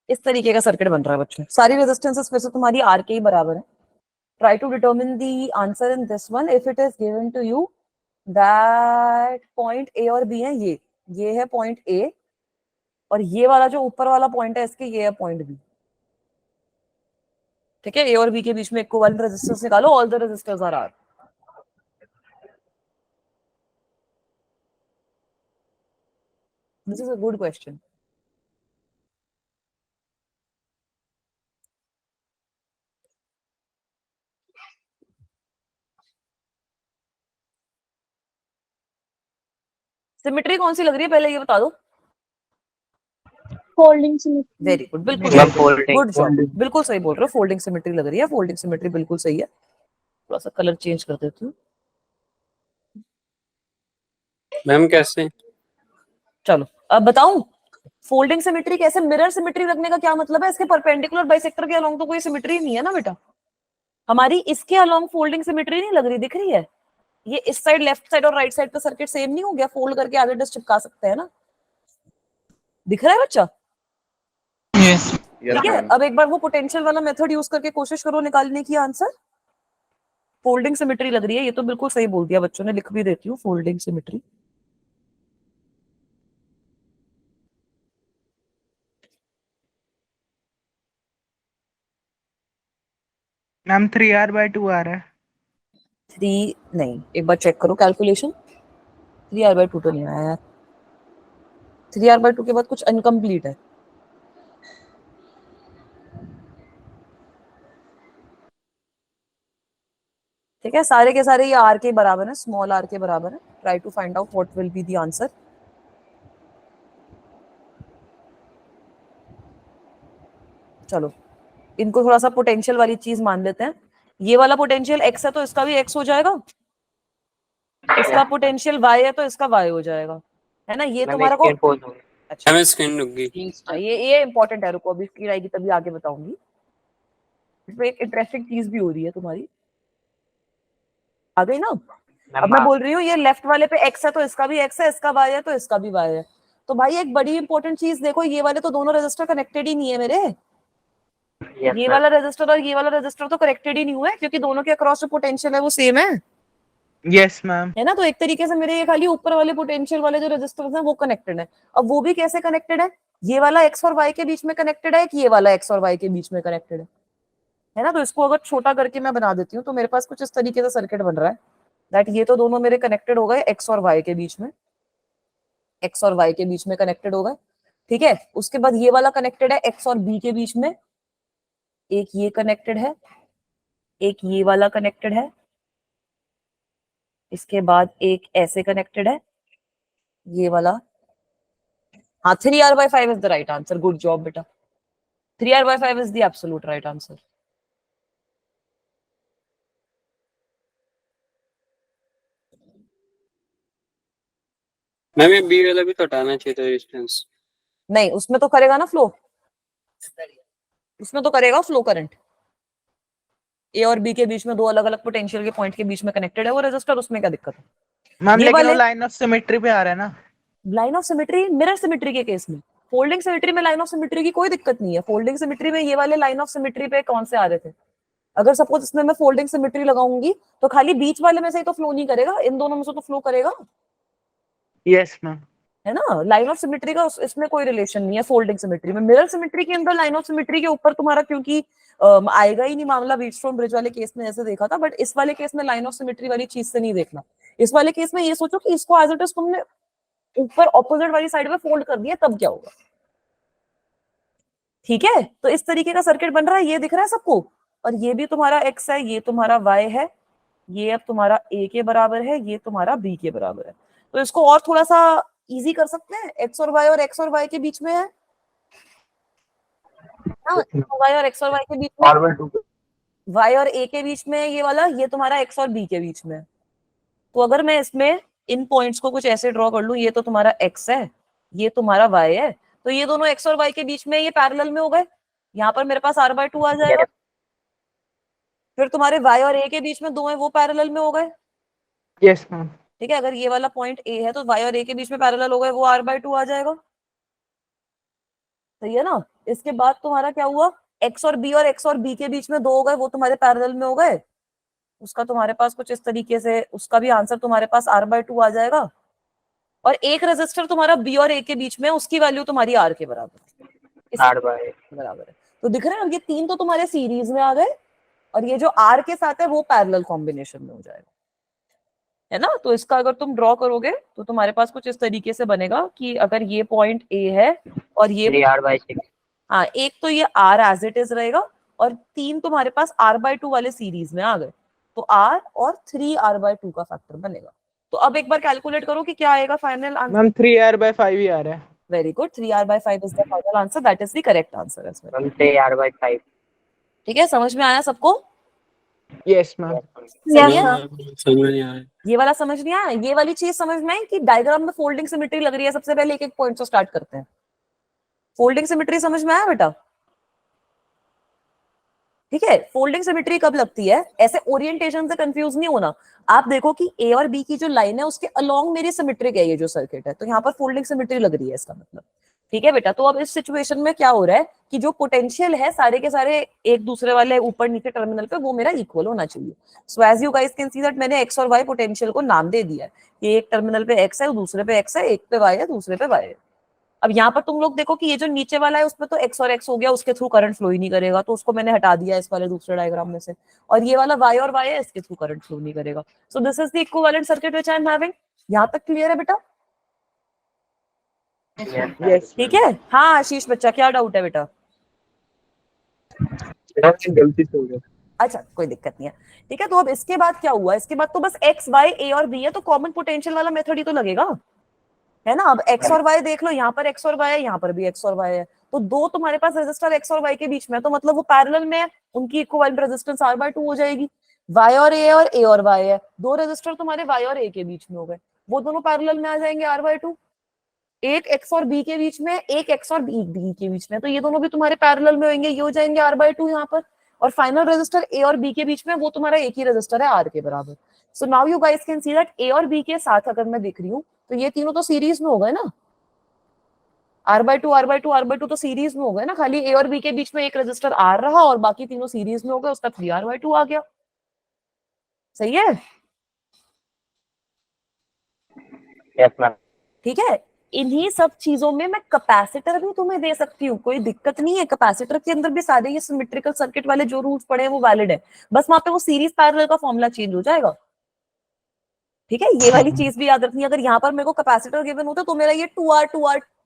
इस तरीके का सर्किट बन रहा है बच्चों. सारी रेजिस्टेंसेस फिर से तुम्हारी आर के ही बराबर है. Try to determine the answer in this one if it is given to you that point A और बी है. ये है पॉइंट ए और ये वाला जो ऊपर वाला पॉइंट है इसके, ये है पॉइंट बी। ठीक है, ए और बी के बीच में इक्विवेलेंट रेजिस्टेंस निकालो, all the resistors are R. This is a good question. Symmetry कौन सी लग रही है पहले ये बता दो। Folding symmetry. वेरी गुड, बिल्कुल मैम सही, फोल्डिंग। गुड जॉब, बिल्कुल सही बोल रहे हो, फोल्डिंग सिमेट्री लग रही है, फोल्डिंग सिमेट्री बिल्कुल सही है। थोड़ा सा कलर चेंज कर देती हूँ। मैम कैसे? चलो अब बताऊं फोल्डिंग सिमेट्री कैसे। मिरर सिमेट्री रखने का क्या मतलब है, इसके परपेंडिकुलर बाइसेक्टर के अलोंग तो कोई सिमेट्री नहीं है ना बेटा। हमारी इसके अलोंग फोल्डिंग सिमेट्री नहीं लग रही, दिख रही है। ये इस साइड लेफ्ट साइड और राइट साइड का सर्किट सेम नहीं हो गया, फोल्ड करके आगे डिस्क चिपका सकते हैं ना। दिख रहा है बच्चा? यस Yes, ठीक है, ma'am. अब एक बार वो पोटेंशियल वाला मेथड यूज करके कोशिश करो निकालने की आंसर। फोल्डिंग सिमेट्री लग रही है, ये तो बिल्कुल सही बोल दिया बच्चों ने, लिख भी देती हूँ फोल्डिंग सिमेट्री। मैम 3R/2 आ रहा है। 3 नहीं, एक बार चेक करो कैलकुलेशन। 3R/2 तो नहीं आया यार, 3R/2 के बाद कुछ अनकम्प्लीट है। ठीक है, सारे के सारे ये आर के बराबर है, स्मॉल आर के बराबर है। Try to find out what will be the answer. चलो इनको थोड़ा सा पोटेंशियल वाली चीज मान लेते हैं। ये वाला पोटेंशियल एक्स है तो इसका भी एक्स हो जाएगा, इसका पोटेंशियल वाई है तो इसका वाई हो जाएगा, है ना। ये मैम तुम्हारा एक को स्क्रीन पोज हो गई। अच्छा, मैम स्क्रीन रुक गई। ये इंपॉर्टेंट है, रुको अभी स्क्रीन आएगी तभी आगे बताऊंगी। इसमें एक इंटरेस्टिंग चीज भी हो रही है तुम्हारी, आ गई ना। अब मैं बोल रही हूँ ये लेफ्ट वाले पे एक्स है तो इसका भी एक्स है, इसका वाई है तो इसका भी वाई है। तो भाई एक बड़ी इंपॉर्टेंट चीज देखो, ये वाले तो दोनों रजिस्टर कनेक्टेड ही नहीं है मेरे। Yes, ये ma'am. वाला रजिस्टर और ये वाला रजिस्टर तो कनेक्टेड ही नहीं हुआ है, क्योंकि दोनों के अक्रॉस जो पोटेंशियल है वो सेम है यस मैम। है ना। तो एक तरीके से मेरे ये खाली ऊपर वाले पोटेंशियल वाले जो रजिस्टर्स हैं वो कनेक्टेड है। अब वो भी कैसे कनेक्टेड है, ये वाला एक्स और वाई के बीच में कनेक्टेड है कि ये वाला एक्स और वाई के बीच में कनेक्टेड है ना। तो इसको अगर छोटा करके मैं बना देती हूँ तो मेरे पास कुछ इस तरीके से सर्किट बन रहा है दैट ये तो दोनों मेरे कनेक्टेड हो गए एक्स और वाई के बीच में, एक्स और वाई के बीच में कनेक्टेड हो गए। ठीक है, उसके बाद ये वाला कनेक्टेड है एक्स और बी के बीच में, एक ये कनेक्टेड है, एक ये वाला कनेक्टेड है, इसके बाद एक ऐसे कनेक्टेड है, ये वाला। हाँ, 3R/5 is the right answer, good job बेटा। 3R/5 is the absolute right answer. Ma'am ये बी वाला भी तो हटाना चाहिए था रेजिस्टेंस। नहीं, उसमें तो करेगा ना फ्लो, उसमें तो करेगा फ्लो करंट। ए और बी के बीच में दो अलग अलग पोटेंशियल के पॉइंट के बीच में कनेक्टेड है वो रेजिस्टर, उसमें क्या दिक्कत है। मैम ये लेकिन वो वाले लाइन ऑफ सिमेट्री पे आ रहा है ना। Line of symmetry mirror symmetry के केस में, फोल्डिंग सिमेट्री में लाइन ऑफ सिमेट्री की कोई दिक्कत नहीं है। फोल्डिंग सिमेट्री में ये वाले लाइन ऑफ सिमेट्री पे कौन से आ रहे थे, अगर सपोज इसमें मैं फोल्डिंग सिमेट्री लगाऊंगी तो खाली बीच वाले में से ही तो फ्लो नहीं करेगा, इन दोनों में से तो फ्लो करेगा, यस मैम। है ना। लाइन ऑफ सिमेट्री का इसमें कोई रिलेशन नहीं है फोल्डिंग सिमेट्री में। मिरर सिमेट्री के अंदर लाइन ऑफ सिमेट्री के ऊपर तुम्हारा क्योंकि आएगा ही नहीं मामला, व्हीटस्टोन ब्रिज वाले केस में ऐसे देखा था, बट इस वाले केस में लाइन ऑफ सिमेट्री वाली चीज से नहीं देखना। इस वाले केस में ये सोचो कि इसको एज इट इज तुमने ऊपर ऑपोजिट वाली साइड में फोल्ड कर दिया, तब क्या होगा। ठीक है, तो इस तरीके का सर्किट बन रहा है, ये दिख रहा है सबको। और ये भी तुम्हारा एक्स है, ये तुम्हारा वाई है, ये अब तुम्हारा ए के बराबर है, ये तुम्हारा बी के बराबर है। तो इसको और थोड़ा सा इजी कर सकते हैं, एक्स और वाई के बीच में है ना, वाई और एक्स और वाई के बीच में, R/2 वाई और ए के बीच में ये वाला, ये तुम्हारा एक्स और बी के बीच में। तो अगर मैं इसमें इन पॉइंट्स को कुछ ऐसे ड्रॉ कर लूं, ये तो तुम्हारा एक्स है, ये तुम्हारा वाई है, तो ये दोनों एक्स और वाई के बीच में ये पैरेलल में हो गए। यहाँ पर मेरे पास R/2 आ जाएगा। फिर तुम्हारे वाई और ए के बीच में दो है, वो पैरेलल में हो गए। Yes ma'am. ठीक है, अगर ये वाला पॉइंट ए है तो वाई और ए के बीच में पैरेलल हो गए, वो R/2 आ जाएगा। सही है ना। इसके बाद तुम्हारा क्या हुआ, एक्स और बी के बीच में दो हो गए, वो तुम्हारे पैरेलल में हो गए। उसका तुम्हारे पास कुछ इस तरीके से, उसका भी आंसर तुम्हारे पास R/2 आ जाएगा। और एक रेजिस्टर तुम्हारा बी और ए के बीच में, उसकी वैल्यू तुम्हारी आर के बराबर है, आर बाय बराबर है। तो दिख रहा है ये तीन तो तुम्हारे सीरीज में आ गए, और ये जो आर के साथ है वो पैरेलल कॉम्बिनेशन में हो जाएगा, है ना। तो इसका अगर तुम ड्रॉ करोगे तो तुम्हारे पास कुछ इस तरीके से बनेगा कि अगर ये पॉइंट ए है और ये 3R/6 हाँ, एक तो ये आर एज इट इज रहेगा, और तीन तुम्हारे पास R/2 वाले सीरीज में आ गए, तो आर और 3R/2 का फैक्टर बनेगा। तो अब एक बार कैलकुलेट करो कि क्या आएगा फाइनल आंसर। मैम 3R/5 ही आ रहा है। Very good, 3R/5 is the final answer, that is the correct answer as well. Ma'am 3R/5 ठीक है, समझ में आया सबको? Yes ma'am. सही है। समझ में नहीं आया। ये वाला समझ नहीं आया? ये वाली चीज समझ में आई कि डायग्राम में फोल्डिंग सिमेट्री लग रही है। सबसे पहले एक एक पॉइंट से स्टार्ट करते हैं। फोल्डिंग सिमेट्री समझ में आया बेटा? ठीक है, फोल्डिंग सिमेट्री कब लगती है? ऐसे ओरिएंटेशन से कंफ्यूज नहीं होना। आप देखो कि ए और बी की जो लाइन है उसके अलोंग मेरी सिमेट्रिक है ये जो सर्किट है, तो यहाँ पर फोल्डिंग सिमेट्री लग रही है इसका मतलब। ठीक है बेटा, तो अब इस सिचुएशन में क्या हो रहा है कि जो पोटेंशियल है सारे के सारे एक दूसरे वाले ऊपर नीचे टर्मिनल पे, वो मेरा इक्वल होना चाहिए। So as you guys can see that मैंने एक्स और वाई पोटेंशियल को नाम दे दिया है कि एक टर्मिनल पे एक्स है, दूसरे पे एक्स है, एक पे वाई है, दूसरे पे वाई है। अब यहाँ पर तुम लोग देखो कि ये जो नीचे वाला है उसमें तो एक्स और एक्स हो गया, उसके थ्रू करंट फ्लो ही नहीं करेगा, तो उसको मैंने हटा दिया इस वाले दूसरे डायग्राम में से। और ये वाला वाई और वाई है, इसके थ्रू करंट फ्लो नहीं करेगा। So this is the equivalent circuit which I am having. यहाँ तक क्लियर है बेटा? यस ठीक है। हाँ आशीष बच्चा, क्या डाउट है बेटा? गलती से हो गया। अच्छा, कोई दिक्कत नहीं है। ठीक है, तो अब इसके बाद क्या हुआ? इसके बाद तो बस एक्स वाई ए और बी है, तो कॉमन पोटेंशियल वाला मेथड ही तो लगेगा, है ना। अब एक्स और वाई देख लो, यहाँ पर एक्स और वाई है, यहाँ पर भी एक्स और वाई है, तो दो तुम्हारे पास रेजिस्टर एक्स और वाई के बीच में है, तो मतलब वो पैरेलल में है, उनकी इक्विवेलेंट रेजिस्टेंस R/2 हो जाएगी। वाई और ए और वाई है, दो रेजिस्टर तुम्हारे वाई और ए के बीच में हो गए, वो दोनों पैरेलल में आ जाएंगे R/2। एक एक्स और बी के बीच में, एक एक्स और बी के बीच में, तो ये दोनों भी तुम्हारे पैरेलल में होंगे, ये हो जाएंगे R/2 यहाँ पर। और फाइनल रेजिस्टर ए और बी के बीच में, वो तुम्हारा एक ही रेजिस्टर है आर के बराबर। So now you guys can see that A और बी के साथ अगर मैं देख रही हूँ तो ये तीनों तो सीरीज में हो गए ना। R/2 तो सीरीज में हो गए ना, खाली ए और बी के बीच में एक रेजिस्टर आर रहा और बाकी तीनों सीरीज में हो गए, उसका 3R/2 आ गया। सही है? Yes ma'am. ठीक है, इन्हीं सब चीजों में मैं कैपेसिटर भी तुम्हें दे सकती हूँ, कोई दिक्कत नहीं है। कैपेसिटर के अंदर भी सारे ये सिमेट्रिकल सर्किट वाले जो रूल्स पड़े हैं वो वैलिड है, बस वहां पे वो सीरीज पैरेलल का फॉर्मूला चेंज हो जाएगा। ठीक है, ये वाली चीज भी याद रखनी है। अगर यहाँ पर मेरे को कैपेसिटर गिवन होता तो मेरा ये 2R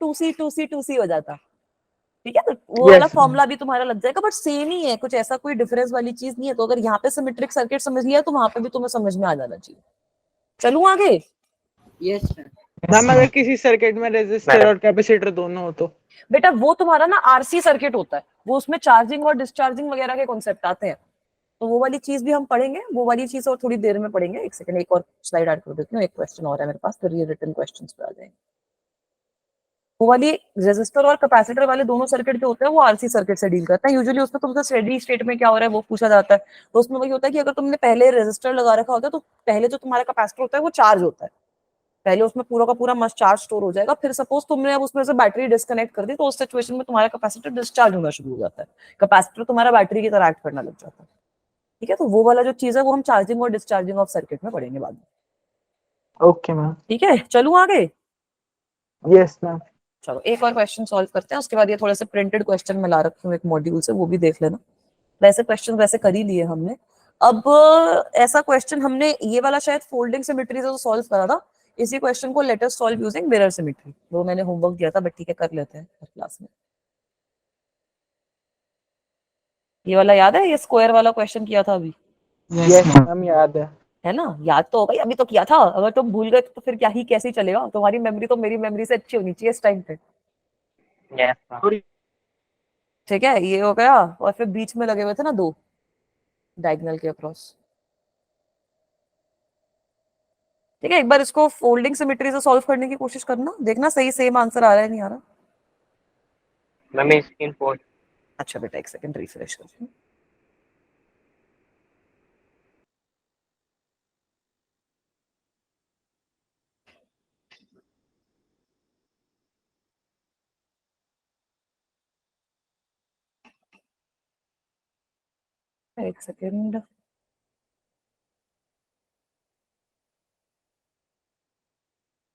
2C हो जाता। ठीक है, तो वो वाला Yes, ma'am. फॉर्मूला भी तुम्हारा लग जाएगा, बट सेम ही है, कुछ ऐसा कोई डिफरेंस वाली चीज नहीं है। तो अगर यहाँ पे सिमेट्रिक सर्किट समझ लिया तो वहां पे भी तुम्हें समझ में आ जाना चाहिए। चलूं आगे? Yes, sir. मैम अगर किसी सर्किट में रेजिस्टर और कैपेसिटर दोनों हो तो? बेटा वो तुम्हारा ना आरसी सर्किट होता है, वो उसमें चार्जिंग और डिस्चार्जिंग वगैरह के कॉन्सेप्ट आते हैं, तो वो वाली चीज भी हम पढ़ेंगे, वो वाली चीज और थोड़ी देर में पढ़ेंगे। एक सेकंड, एक और स्लाइड ऐड कर देती हूँ, एक क्वेश्चन और है मेरे पास, फिर ये रिटन क्वेश्चंस पे आ जाएंगे। वो वाली रेजिस्टर और कैपेसिटर वाले दोनों सर्किट जो होते हैं वो आरसी सर्किट से डील करते हैं यूजुअली। उसमें तुमसे स्टेडी स्टेट में क्या हो रहा है वो पूछा जाता है, तो उसमें वही होता है कि अगर तुमने पहले रेजिस्टर लगा रखा होता है तो पहले जो तुम्हारा कैपेसिटर होता है वो चार्ज होता है, पहले उसमें पूरा का पूरा मस्ट चार्ज स्टोर हो जाएगा। फिर सपोज तुमने अब उसमें से बैटरी डिस्कनेक्ट कर दी तो उस सिचुएशन में तुम्हारा कैपेसिटर डिस्चार्ज होना शुरू हो जाता है, कैपेसिटर तुम्हारा बैटरी की तरह एक्ट करना लग जाता है। ठीक है, तो वो वाला जो चीज है वो हम चार्जिंग और डिस्चार्जिंग ऑफ सर्किट में पढ़ेंगे बाद में। Okay ma'am. ठीक है, चलूं आगे? Yes ma'am. चलो एक और क्वेश्चन सॉल्व करते हैं, उसके बाद ये थोड़े से प्रिंटेड क्वेश्चन मैं ला रखी हूँ एक मॉड्यूल से, वो भी देख लेना। वैसे क्वेश्चन वैसे कर ही लिए हमने। अब ऐसा क्वेश्चन हमने ये वाला शायद फोल्डिंग सिमेट्री से तो सॉल्व करा था, इसी क्वेश्चन को let us solve using mirror symmetry, वो मैंने होमवर्क दिया था, बट ठीक है कर लेते हैं हर क्लास में। ये वाला याद है, ये स्क्वायर वाला क्वेश्चन किया था अभी, यस मैम याद है ना? याद तो होगा, अभी तो किया था। अगर तुम भूल गए तो फिर क्या ही कैसे चलेगा, तुम्हारी मेमोरी तो मेरी मेमोरी से अच्छी होनी चाहिए इस टाइम पे। Yes ma'am. ठीक है, ये हो गया, और फिर बीच में लगे हुए थे ना दो डायगोनल के अक्रॉस। ठीक है, एक बार इसको फोल्डिंग सिमेट्री से सॉल्व करने की कोशिश करना, देखना सही सेम आंसर आ रहा है नहीं आ रहा। Ma'am screen post. अच्छा बेटा एक सेकंड रिफ्रेश कर, एक सेकंड।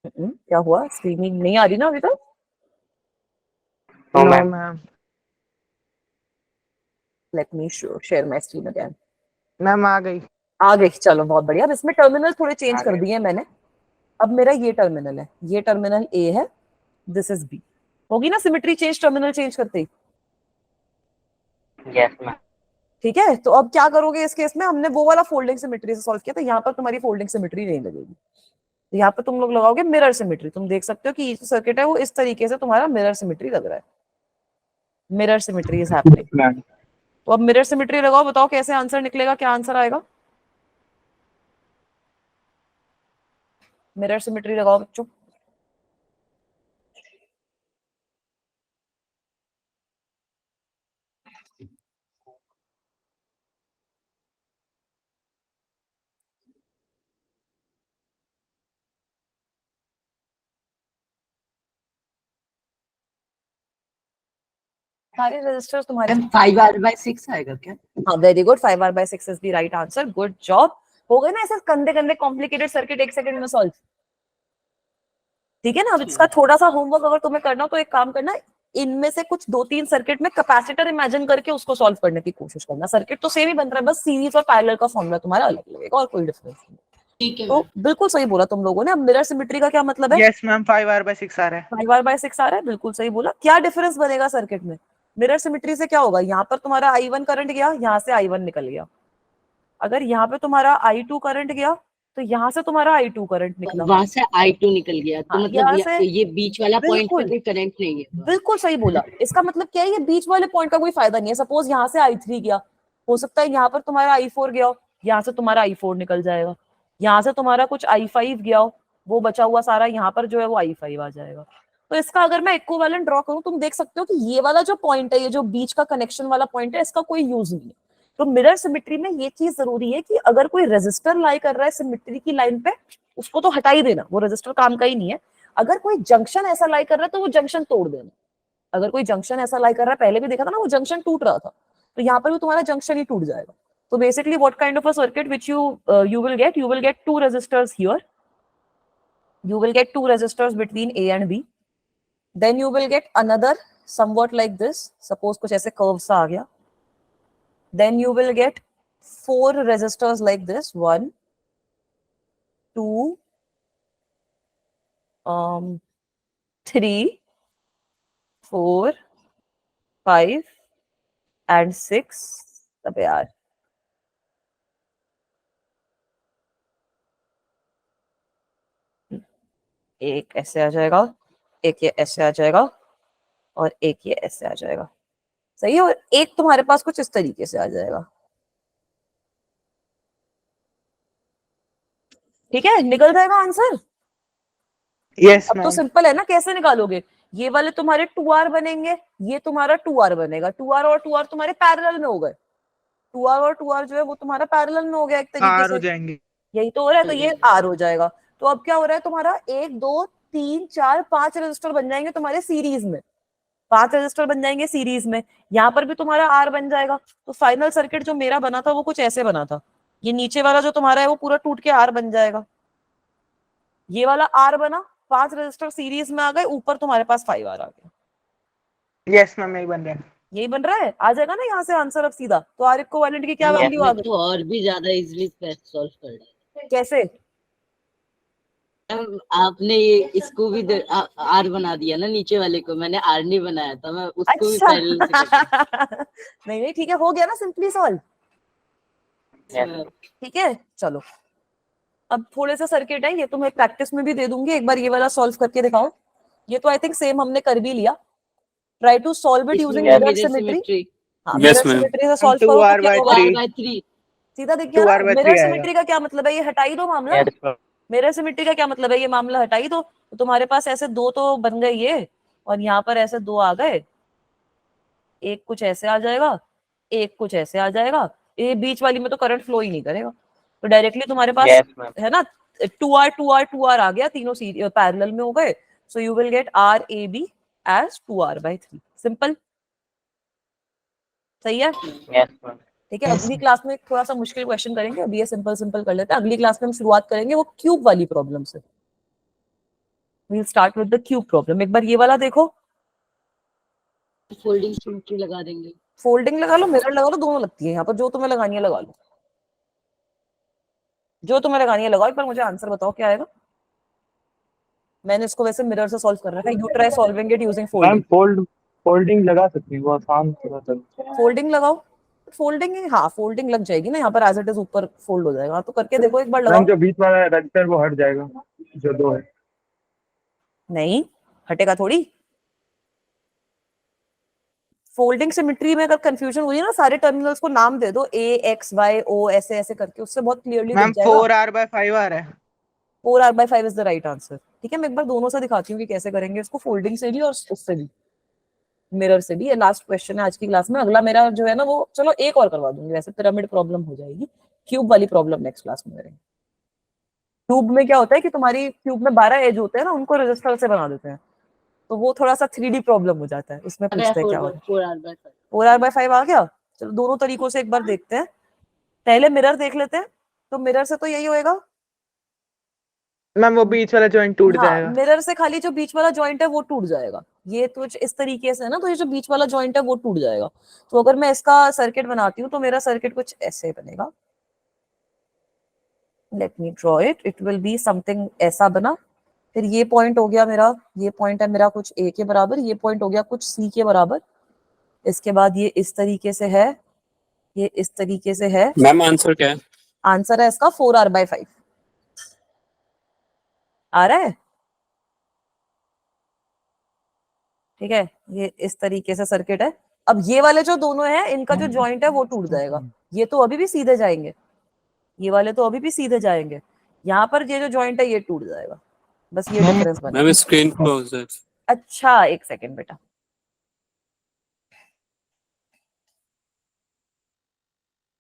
क्या हुआ? स्क्रीनिंग नहीं आ रही ना अभी तक? No, no ma'am. Ma'am. Let me share my screen again. Ma'am आ गई। आ गई, चलो बहुत बढ़िया। अब इसमें टर्मिनल थोड़े चेंज आ कर गए। दिए हैं मैंने। अब मेरा ये टर्मिनल है, ये टर्मिनल ए है, दिस इज बी। होगी ना सिमेट्री चेंज टर्मिनल चेंज करते ही? Yes, ma'am. ठीक है, तो अब क्या करोगे इस केस में? हमने वो वाला फोल्डिंग सिमेट्री से सॉल्व किया, तो यहाँ पर तुम्हारी फोल्डिंग सिमेट्री नहीं लगेगी। तो यहाँ पर तुम लोग लगाओगे मिरर सिमेट्री। तुम देख सकते हो कि ये जो सर्किट है वो इस तरीके से तुम्हारा मिरर सिमेट्री लग रहा है। Mirror symmetry is happening. Yes, ma'am. तो अब मिरर सिमेट्री लगाओ, बताओ कैसे आंसर निकलेगा, क्या आंसर आएगा? मिरर सिमेट्री लगाओ बच्चों। सारे रजिस्टर्स तुम्हारे 5R/6 आएगा क्या? हाँ, very good. 5R/6 is the right answer. Good job. हो गए ना ऐसे गंदे गंदे कॉम्प्लिकेटेड सर्किट 1 सेकंड में सॉल्व। ठीक है ना? अब इसका थोड़ा सा होमवर्क अगर तुम्हें करना हो तो एक काम करना, इनमें से कुछ 2-3 सर्किट में कैपेसिटर इमेजिन करके उसको सॉल्व करने की कोशिश करना। सर्किट तो सेम ही बन रहा है, बस सीरीज और पैरेलल का फॉर्मूला तुम्हारा अलग लगेगा और कोई डिफरेंस नहीं। ठीक है तो बिल्कुल सही बोला तुम लोगों ने। अब मिरर सिमेट्री का क्या मतलब है? यस मैम 5R/6 आ रहा है। 5R/6 आ रहा है, बिल्कुल सही बोला। क्या डिफरेंस बनेगा सर्किट में? मिरर सिमेट्री से क्या होगा? यहाँ पर तुम्हारा I1 करंट गया, यहाँ से I1 निकल गया। अगर यहाँ पे तुम्हारा I2 करंट गया तो यहाँ से तुम्हारा I2 करंट निकला। वहां से I2 निकल गया, तो हाँ, मतलब यहाँ से ये बीच वाला पॉइंट पे बिल्कुल कोई करंट नहीं है। बिल्कुल सही बोला। इसका मतलब क्या है? ये बीच वाले पॉइंट का कोई फायदा नहीं है। सपोज यहाँ से I3 गया, हो सकता है यहाँ पर तुम्हारा I4 गया हो, यहाँ से तुम्हारा I4 निकल जाएगा। यहाँ से तुम्हारा कुछ I5 गया हो, वो बचा हुआ सारा यहाँ पर जो है वो I5 आ जाएगा। तो इसका अगर मैं इक्विवेलेंट ड्रॉ करूं, तुम देख सकते हो कि ये वाला जो पॉइंट है, ये जो बीच का कनेक्शन वाला पॉइंट है, इसका कोई यूज नहीं है। तो मिरर सिमेट्री में ये चीज जरूरी है कि अगर कोई रेजिस्टर लाई कर रहा है सिमेट्री की लाइन पे, उसको तो हटा ही देना, वो रेजिस्टर काम का ही नहीं है। अगर कोई जंक्शन ऐसा लाई कर रहा है तो वो जंक्शन तोड़ देना। अगर कोई जंक्शन ऐसा लाई कर रहा है, पहले भी देखा था ना, वो जंक्शन टूट रहा था, तो यहाँ पर भी तुम्हारा जंक्शन ही टूट जाएगा। तो basically what kind of a circuit which you will get two resistors here, you will get two resistors between A and B, then you will get another somewhat like this, suppose कुछ ऐसे curve सा आ गया, then you will get 4 resistors like this, 1 2 3 4 5 and 6। अबे यार, एक ऐसे आ जाएगा, एक ये ऐसे आ जाएगा, और एक ये ऐसे आ जाएगा। सही है। और एक तुम्हारे पास कुछ इस तरीके से आ जाएगा। ठीक है, निकल जाएगा आंसर। यस अब तो मैम। सिंपल है ना, कैसे निकालोगे? ये वाले तुम्हारे 2R बनेंगे, ये तुम्हारा 2R बनेगा। 2R और 2R तुम्हारे पैरेलल में हो गए। 2R और 2R जो है वो तुम्हारा पैरेलल में हो गया एक तरीके आर हो से। जाएंगे। यही तो हो रहा है, तो ये R हो जाएगा। तो अब क्या हो रहा है तुम्हारा? 1 2 3 4 5 रजिस्टर बन जाएंगे तुम्हारे सीरीज में। 5 रजिस्टर बन जाएंगे सीरीज में। यहाँ पर भी तुम्हारा R बन जाएगा। तो फाइनल सर्किट जो मेरा बना था वो कुछ ऐसे बना था। ये नीचे वाला जो तुम्हारा है वो पूरा टूट के R बन जाएगा। ये वाला R बना, 5 रजिस्टर सीरीज में आ गए, ऊपर तुम्हारे पास 5R आ गया। यस मैम यही बन रहा है। यही बन रहा है, आ जाएगा ना यहाँ से आंसर अब सीधा। तो R इक्विवेलेंट की क्या वैल्यू आ गई? तो और भी ज्यादा इजीली सॉल्व कर रहा है। कैसे? आपने ये इसको भी आर बना दिया ना, नीचे वाले को मैंने आर नहीं बनाया था, मैं उसको भी अच्छा पैरेलल से कर नहीं नहीं, ठीक है, हो गया ना सिंपली सॉल्व। दिया। ठीक है, चलो अब थोड़े से सर्किट है, ये तो मैं प्रैक्टिस में भी दे दूंगी। एक बार ये वाला सॉल्व करके दिखाओ। ये तो आई थिंक सेम हमने कर भी लिया। Try to solve it using mirror symmetry. हाँ, मिरर Yes, ma'am. सिमेट्री से सॉल्व करो तो क्या होगा? 2R/3 सीधा दिख गया ना। 2R/3 मिरर आएगा। सिमेट्री का क्या मतलब है? ये हटा ही दो मामला। Yes, ma'am. मिरर सिमेट्री का क्या मतलब है? ये मामला हटा ही दो। तो तुम्हारे पास ऐसे दो तो बन गए ये, और यहाँ पर ऐसे दो आ गए। एक कुछ ऐसे आ जाएगा, एक कुछ ऐसे आ जाएगा। ये बीच वाली में तो करंट फ्लो ही नहीं करेगा, तो डायरेक्टली तुम्हारे पास Yes, ma'am. है ना 2R 2R 2R आ गया, तीनों पैरेलल में हो गए। So you will get RAB as 2R/3। Simple, सही है। Yes, ma'am. ठीक है, अगली क्लास में थोड़ा सा मुश्किल क्वेश्चन करेंगे, अभी ये सिंपल सिंपल कर लेते हैं। अगली क्लास में हम शुरुआत करेंगे वो क्यूब वाली प्रॉब्लम से। we'll start with the cube problem. एक बार ये वाला देखो, फोल्डिंग सिमेट्री लगा देंगे। फोल्डिंग लगा लो, मिरर लगा लो, दोनों लगती है यहाँ पर, जो तुम्हें लगानी है लगा लो, जो तुम्हें लगानी है लगाओ। एक बार मुझे आंसर बताओ क्या आएगा। मैंने इसको वैसे मिरर से सॉल्व कर रखा है, you try solving it using ma'am folding. Folding लगा सकती है, वो आसान थोड़ा सा। फोल्डिंग लगाओ, फोल्डिंग, हाँ फोल्डिंग लग जाएगी ना यहाँ पर, एज इट इज ऊपर फोल्ड हो जाएगा। तो करके देखो एक बार, मैम लगाओ। जो बीच वाला रजिस्टर वो हट जाएगा, जो 2 है। नहीं हटेगा थोड़ी। फोल्डिंग सिमेट्री में अगर कंफ्यूजन हुई है ना, सारे टर्मिनल्स को नाम दे दो, ए एक्स वाई ओ, ऐसे ऐसे करके, उससे बहुत क्लियरली मैम दिख जाएगा। 4r/5 आ रहा है। 4r/5 is the right answer. ठीक है, मैं एक बार दोनों से दिखाती हूँ कि कैसे करेंगे इसको, फोल्डिंग से भी और उससे भी, मिरर से भी। ये लास्ट क्वेश्चन है आज की क्लास में। अगला मेरा जो है ना वो, चलो एक और करवा दूंगी, वैसे पिरामिड प्रॉब्लम हो जाएगी। क्यूब वाली प्रॉब्लम नेक्स्ट क्लास में करेंगे। क्यूब में क्या होता है कि तुम्हारी क्यूब में 12 एज होते हैं ना, उनको रजिस्टर से बना देते हैं, तो वो थोड़ा सा 3D प्रॉब्लम हो जाता है। उसमें पूछते हैं क्या होता है। 4r/5 4r/5 आ गया। चलो दोनों तरीकों से एक बार देखते हैं। पहले मिरर देख लेते हैं। तो मिरर से तो यही होएगा, मैम वो बीच वाला जॉइंट टूट हाँ जाएगा। मिरर से खाली जो बीच वाला जॉइंट है वो टूट जाएगा। ये तो इस तरीके से है ना, तो ये जो बीच वाला जॉइंट है वो टूट जाएगा। तो अगर मैं इसका सर्किट बनाती हूँ तो मेरा सर्किट कुछ ऐसे बनेगा। Let me draw it, it will be something ऐसा बना। फिर ये पॉइंट हो गया मेरा, ये पॉइंट है मेरा कुछ ए के बराबर, ये पॉइंट हो गया कुछ सी के बराबर। इसके बाद ये इस तरीके से है, ये इस तरीके से है। मैम आंसर क्या है? आंसर है इसका 4r/5। आ रहा है? ठीक है, ये इस तरीके से सर्किट है। अब ये वाले जो दोनों हैं, इनका जो जॉइंट है वो टूट जाएगा। ये तो अभी भी सीधे जाएंगे, ये वाले तो अभी भी सीधे जाएंगे। यहाँ पर ये जो जॉइंट है ये टूट जाएगा। बस ये डिफरेंस बना। मैम स्क्रीन क्लोज है। अच्छा एक सेकेंड बेटा,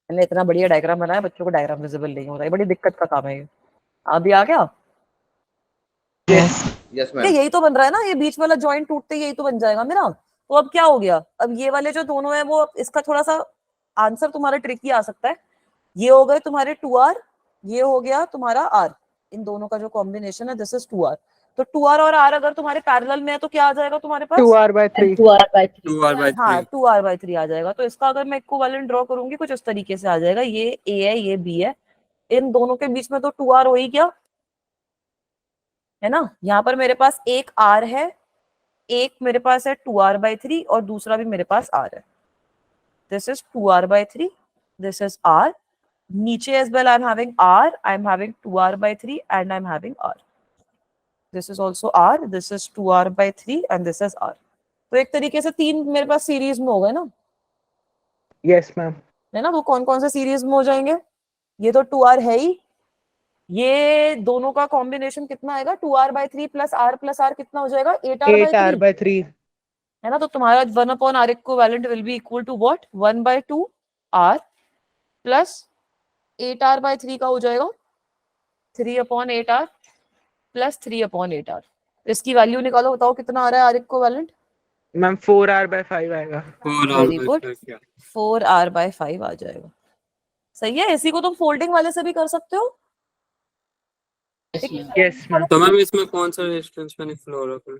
मैंने इतना बढ़िया डायग्राम बनाया, बच्चों को डायग्राम विजिबल नहीं हो रहा है, बड़ी दिक्कत का काम है ये। अभी आ गया? Yes, क्या ma'am. यही तो बन रहा है ना, ये बीच वाला जॉइंट टूटते ही यही तो बन जाएगा मेरा। तो अब क्या हो गया, अब ये वाले जो दोनों है वो, इसका थोड़ा सा आंसर तुम्हारा ट्रिकी आ सकता है। ये हो गए तुम्हारे 2r, ये हो गया तुम्हारा r, इन दोनों का जो कॉम्बिनेशन है दिस इज 2r। तो 2r और r अगर तुम्हारे पैरेलल में है तो क्या आ जाएगा तुम्हारे पास? 2r/3। 2r/3 हाँ 2r/3। 2r/3 आ जाएगा। तो इसका अगर मैं इक्विवेलेंट ड्रॉ करूंगी कुछ इस तरीके से आ जाएगा। ये a है, ये b है, इन दोनों के बीच में तो 2r हो ही गया है ना। यहाँ पर मेरे पास एक r है, एक मेरे पास है 2r/3 और दूसरा भी मेरे पास r है। This is 2r/3, this is r। नीचे as well I am having r, I am having 2r/3 and I am having r. This is also r, this is 2r/3 and this is r. तो एक तरीके से 3 मेरे पास series में हो गए ना, यस मैम। है ना। वो कौन कौन से सीरीज में हो जाएंगे? ये तो 2r है ही, ये दोनों का कॉम्बिनेशन कितना आएगा? 2r/3 प्लस r कितना हो जाएगा? 8r/3 8r/3 है ना। तो तुम्हारा 1/r equivalent will be equal to what? 1/2r plus 8r/3 का हो जाएगा 3/8r प्लस 3/8r। इसकी वैल्यू निकालो, बताओ कितना आ रहा है आर इक्विवेलेंट? मैम 4r/5 आएगा। वेरी गुड, 4r/5 आ जाएगा। सही है। इसी को तुम फोल्डिंग वाले से भी कर सकते हो। Yes ma'am. तो मैम इसमें कौन सा रेजिस्टेंस मैंने फ्लो हो रहा है?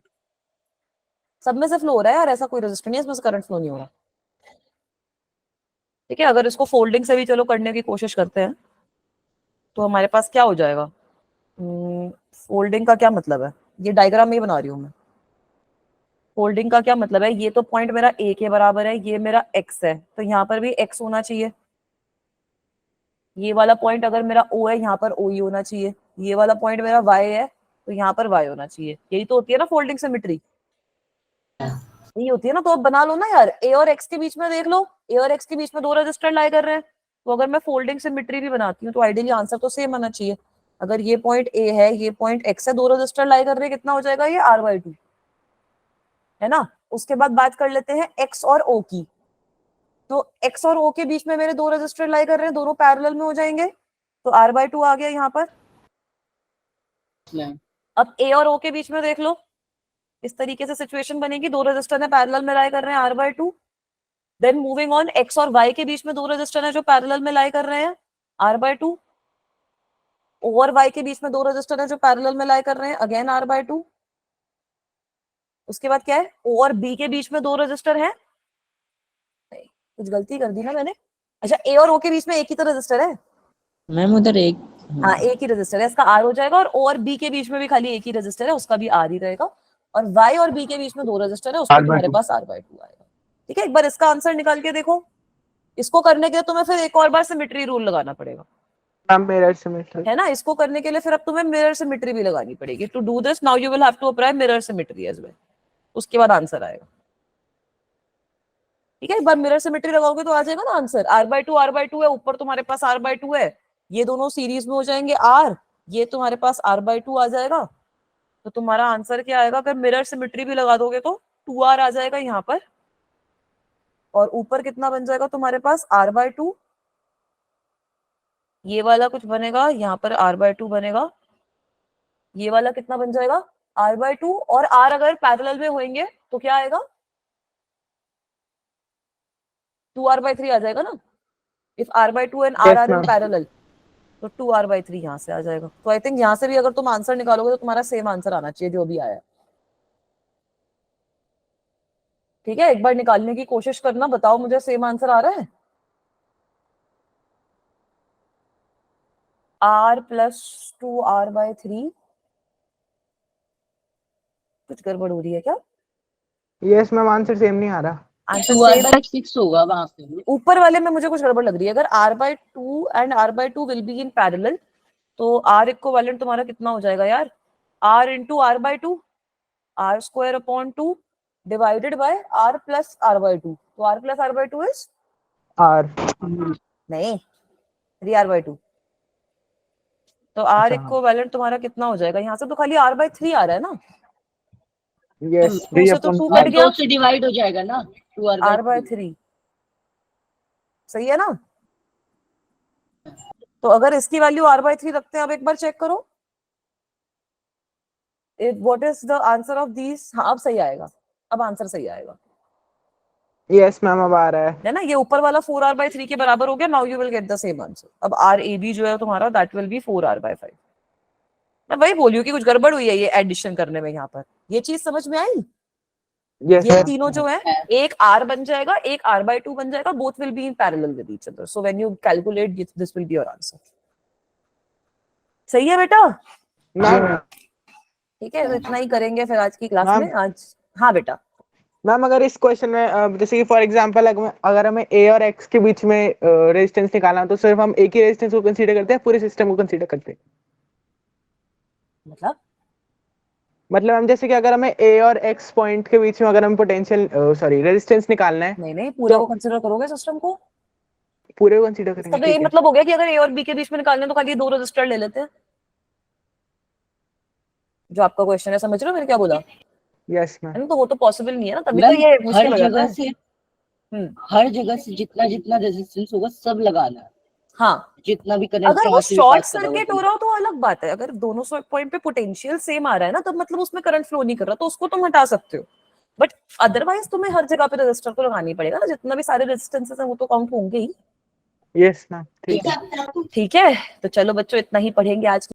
सब में से फ्लो हो रहा है यार, ऐसा कोई रेजिस्टर नहीं है इसमें से करंट फ्लो नहीं हो रहा। ठीक है, अगर इसको फोल्डिंग से भी चलो करने की कोशिश करते हैं तो हमारे पास क्या हो जाएगा? फोल्डिंग का क्या मतलब है? ये डायग्राम में बना रही हूँ मैं। फोल्डिंग का क्या मतलब है? ये तो पॉइंट मेरा a के बराबर है, ये मेरा x है, तो यहाँ पर भी x होना चाहिए। ये वाला पॉइंट अगर मेरा o है, यहाँ पर o ही होना चाहिए। ये वाला पॉइंट मेरा y है, तो यहाँ पर y होना चाहिए। यही तो होती है ना फोल्डिंग सिमेट्री, यही होती है ना। तो अब बना लो ना यार, a और x के बीच में देख लो, a और x के बीच में 2 रजिस्टर लाई कर रहे हैं। तो अगर मैं फोल्डिंग सिमेट्री भी बनाती हूँ तो आइडियली आंसर तो सेम आना चाहिए। अगर ये पॉइंट a है, ये पॉइंट x है, 2 रजिस्टर लाई कर रहे हैं, कितना हो जाएगा? ये r/2 है ना। उसके बाद बात कर लेते हैं x और o की। तो x और o के बीच में मेरे 2 रजिस्टर लाई कर रहे हैं, दोनों पैरेलल में हो जाएंगे, तो r/2 आ गया यहाँ पर। अब a और o के बीच में देख लो, इस तरीके से सिचुएशन बनेगी, 2 रजिस्टर है पैरेलल में लाई कर रहे हैं, r/2। Then moving on, x और y के बीच में 2 रजिस्टर है जो पैरेलल में लाई कर रहे हैं, r/2। o और y के बीच में 2 रजिस्टर है जो पैरेलल में लाई कर रहे हैं, अगेन r/2। उसके बाद क्या है, ओ और बी के बीच में 2 रजिस्टर है, नहीं कुछ गलती कर दी ना मैंने, अच्छा ए और ओ के बीच में एक ही तो रजिस्टर है, मैम उधर एक हाँ एक ही रजिस्टर है, इसका आर हो जाएगा, और ओ और बी के बीच में भी खाली एक ही रजिस्टर है, उसका भी आर ही रहेगा, और वाई और बी के बीच में 2 रजिस्टर है, उसमें तुम्हारे पास r/2 आएगा। ठीक है, एक बार इसका आंसर निकाल के देखो। इसको करने के लिए तुम्हें फिर एक और बार सिमेट्री रूल लगाना पड़ेगा, मैम मिरर सिमेट्री है ना, इसको करने के लिए फिर अब तुम्हें मिरर सिमेट्री भी लगानी पड़ेगी। To do this now you will have to apply mirror symmetry as well, उसके बाद आंसर आएगा। ठीक है, एक बार मिरर सिमेट्री लगाओगे तो आ जाएगा ना आंसर, r/2 है, ऊपर तुम्हारे पास r/2 है, ये दोनों सीरीज में हो जाएंगे r, ये तुम्हारे पास r/2 आ जाएगा, तो तुम्हारा आंसर क्या आएगा, अगर मिरर सिमेट्री भी लगा दोगे तो 2r आ जाएगा यहाँ पर, और ऊपर कितना बन जाएगा तुम्हारे पास r/2, ये वाला कुछ बनेगा, यहाँ पर r/2 बनेगा, ये वाला कितना बन जाएगा r/2, और r अगर पैरेलल में होंगे तो क्या आएगा 2r/3 आ जाएगा ना, if r/2 and r Yes, are in ma'am. Parallel तो 2r/3 यहाँ से आ जाएगा। तो आई थिंक यहाँ से भी अगर तुम आंसर निकालोगे तो तुम्हारा सेम आंसर आना चाहिए जो भी आया। ठीक है, एक बार निकालने की कोशिश करना, बताओ मुझे सेम आंसर आ रहा है। r+2r/3, कुछ गड़बड़ हो रही है क्या? यस मैम, आंसर सेम नहीं आ रहा। आंसर 2r/6 होगा वहां पे। ऊपर वाले में मुझे कुछ गड़बड़ लग रही है। अगर r/2 and r/2 will be in parallel तो r इक्विवेलेंट तुम्हारा कितना हो जाएगा यार, r into r/2, r² divided by r plus r/2, तो r plus r/2 is are नहीं 3r/2, तो r अच्छा। इक्विवेलेंट तुम्हारा कितना हो जाएगा, यहाँ से तो खाली r/3 आ रहा है ना, यस, 2 से तो 2 कट गया, 2 से डिवाइड हो जाएगा ना, 2r/3 r/3 सही है ना। तो अगर इसकी वैल्यू r/3 रखते हैं, अब एक बार चेक करो what is the answer of these. हाँ अब सही आएगा, अब आंसर सही आएगा, यस मैम, अब आ रहा है ना, ये ऊपर वाला 4r/3 के बराबर हो गया। Now you will get the same answer. अब RAB जो है तुम्हारा दैट विल बी 4r/5। मैं वही बोलियो कि कुछ गड़बड़ हुई है ये एडिशन करने में, यहाँ पर ये चीज समझ में आई। यस ये तीनों जो है, एक r बन जाएगा, एक r/2 बन जाएगा, both will be in parallel with each other, so when you calculate this will be your answer. सही है बेटा, मैम। ठीक है, तो इतना ही करेंगे फिर आज की क्लास मैम। में आज। हाँ बेटा, मैम अगर इस क्वेश्चन में जैसे कि फॉर एग्जांपल अगर हमें ए और एक्स के बीच में रेजिस्टेंस निकालना हो तो सिर्फ हम एक ही रेजिस्टेंस को कंसीडर करते हैं, पूरे सिस्टम को कंसीडर करते हैं? मतलब हम जैसे कि अगर हमें ए और एक्स पॉइंट के बीच में अगर हम पोटेंशियल रेजिस्टेंस निकालना है, नहीं पूरे तो को कंसीडर करोगे सिस्टम को, पूरे को कंसीडर इसका करेंगे। तो ये ठीक है। मतलब हो गया कि अगर ए और बी के बीच में निकालने तो खाली 2 रजिस्टर ले लेते हैं, जो आपका क्वेश्चन है, समझ रहे हो मैंने क्या बोला? Yes ma'am. है ना, तो वो तो पॉसिबल नहीं है ना, तभी तो ये हर मुश्किल हो जाता जगह है। से हर जगह से जितना जितना रेजिस्टेंस होगा सब लगाना है, हाँ जितना भी करंट अगर वो वहां से भी शॉर्ट पास कर रहा होगा सर्किट हो रहा हो तो अलग बात है, अगर दोनों पॉइंट पे पोटेंशियल सेम आ रहा है ना, तब मतलब उसमें करंट फ्लो नहीं कर रहा, तो उसको तुम हटा सकते हो, बट अदरवाइज तुम्हें हर जगह पे रजिस्टर तो लगानी पड़ेगा ना, जितना भी सारे रेजिस्टेंसेस हैं वो तो काउंट होंगे ही। यस मैम, ठीक है। ठीक है, तो चलो बच्चों इतना ही पढ़ेंगे आज।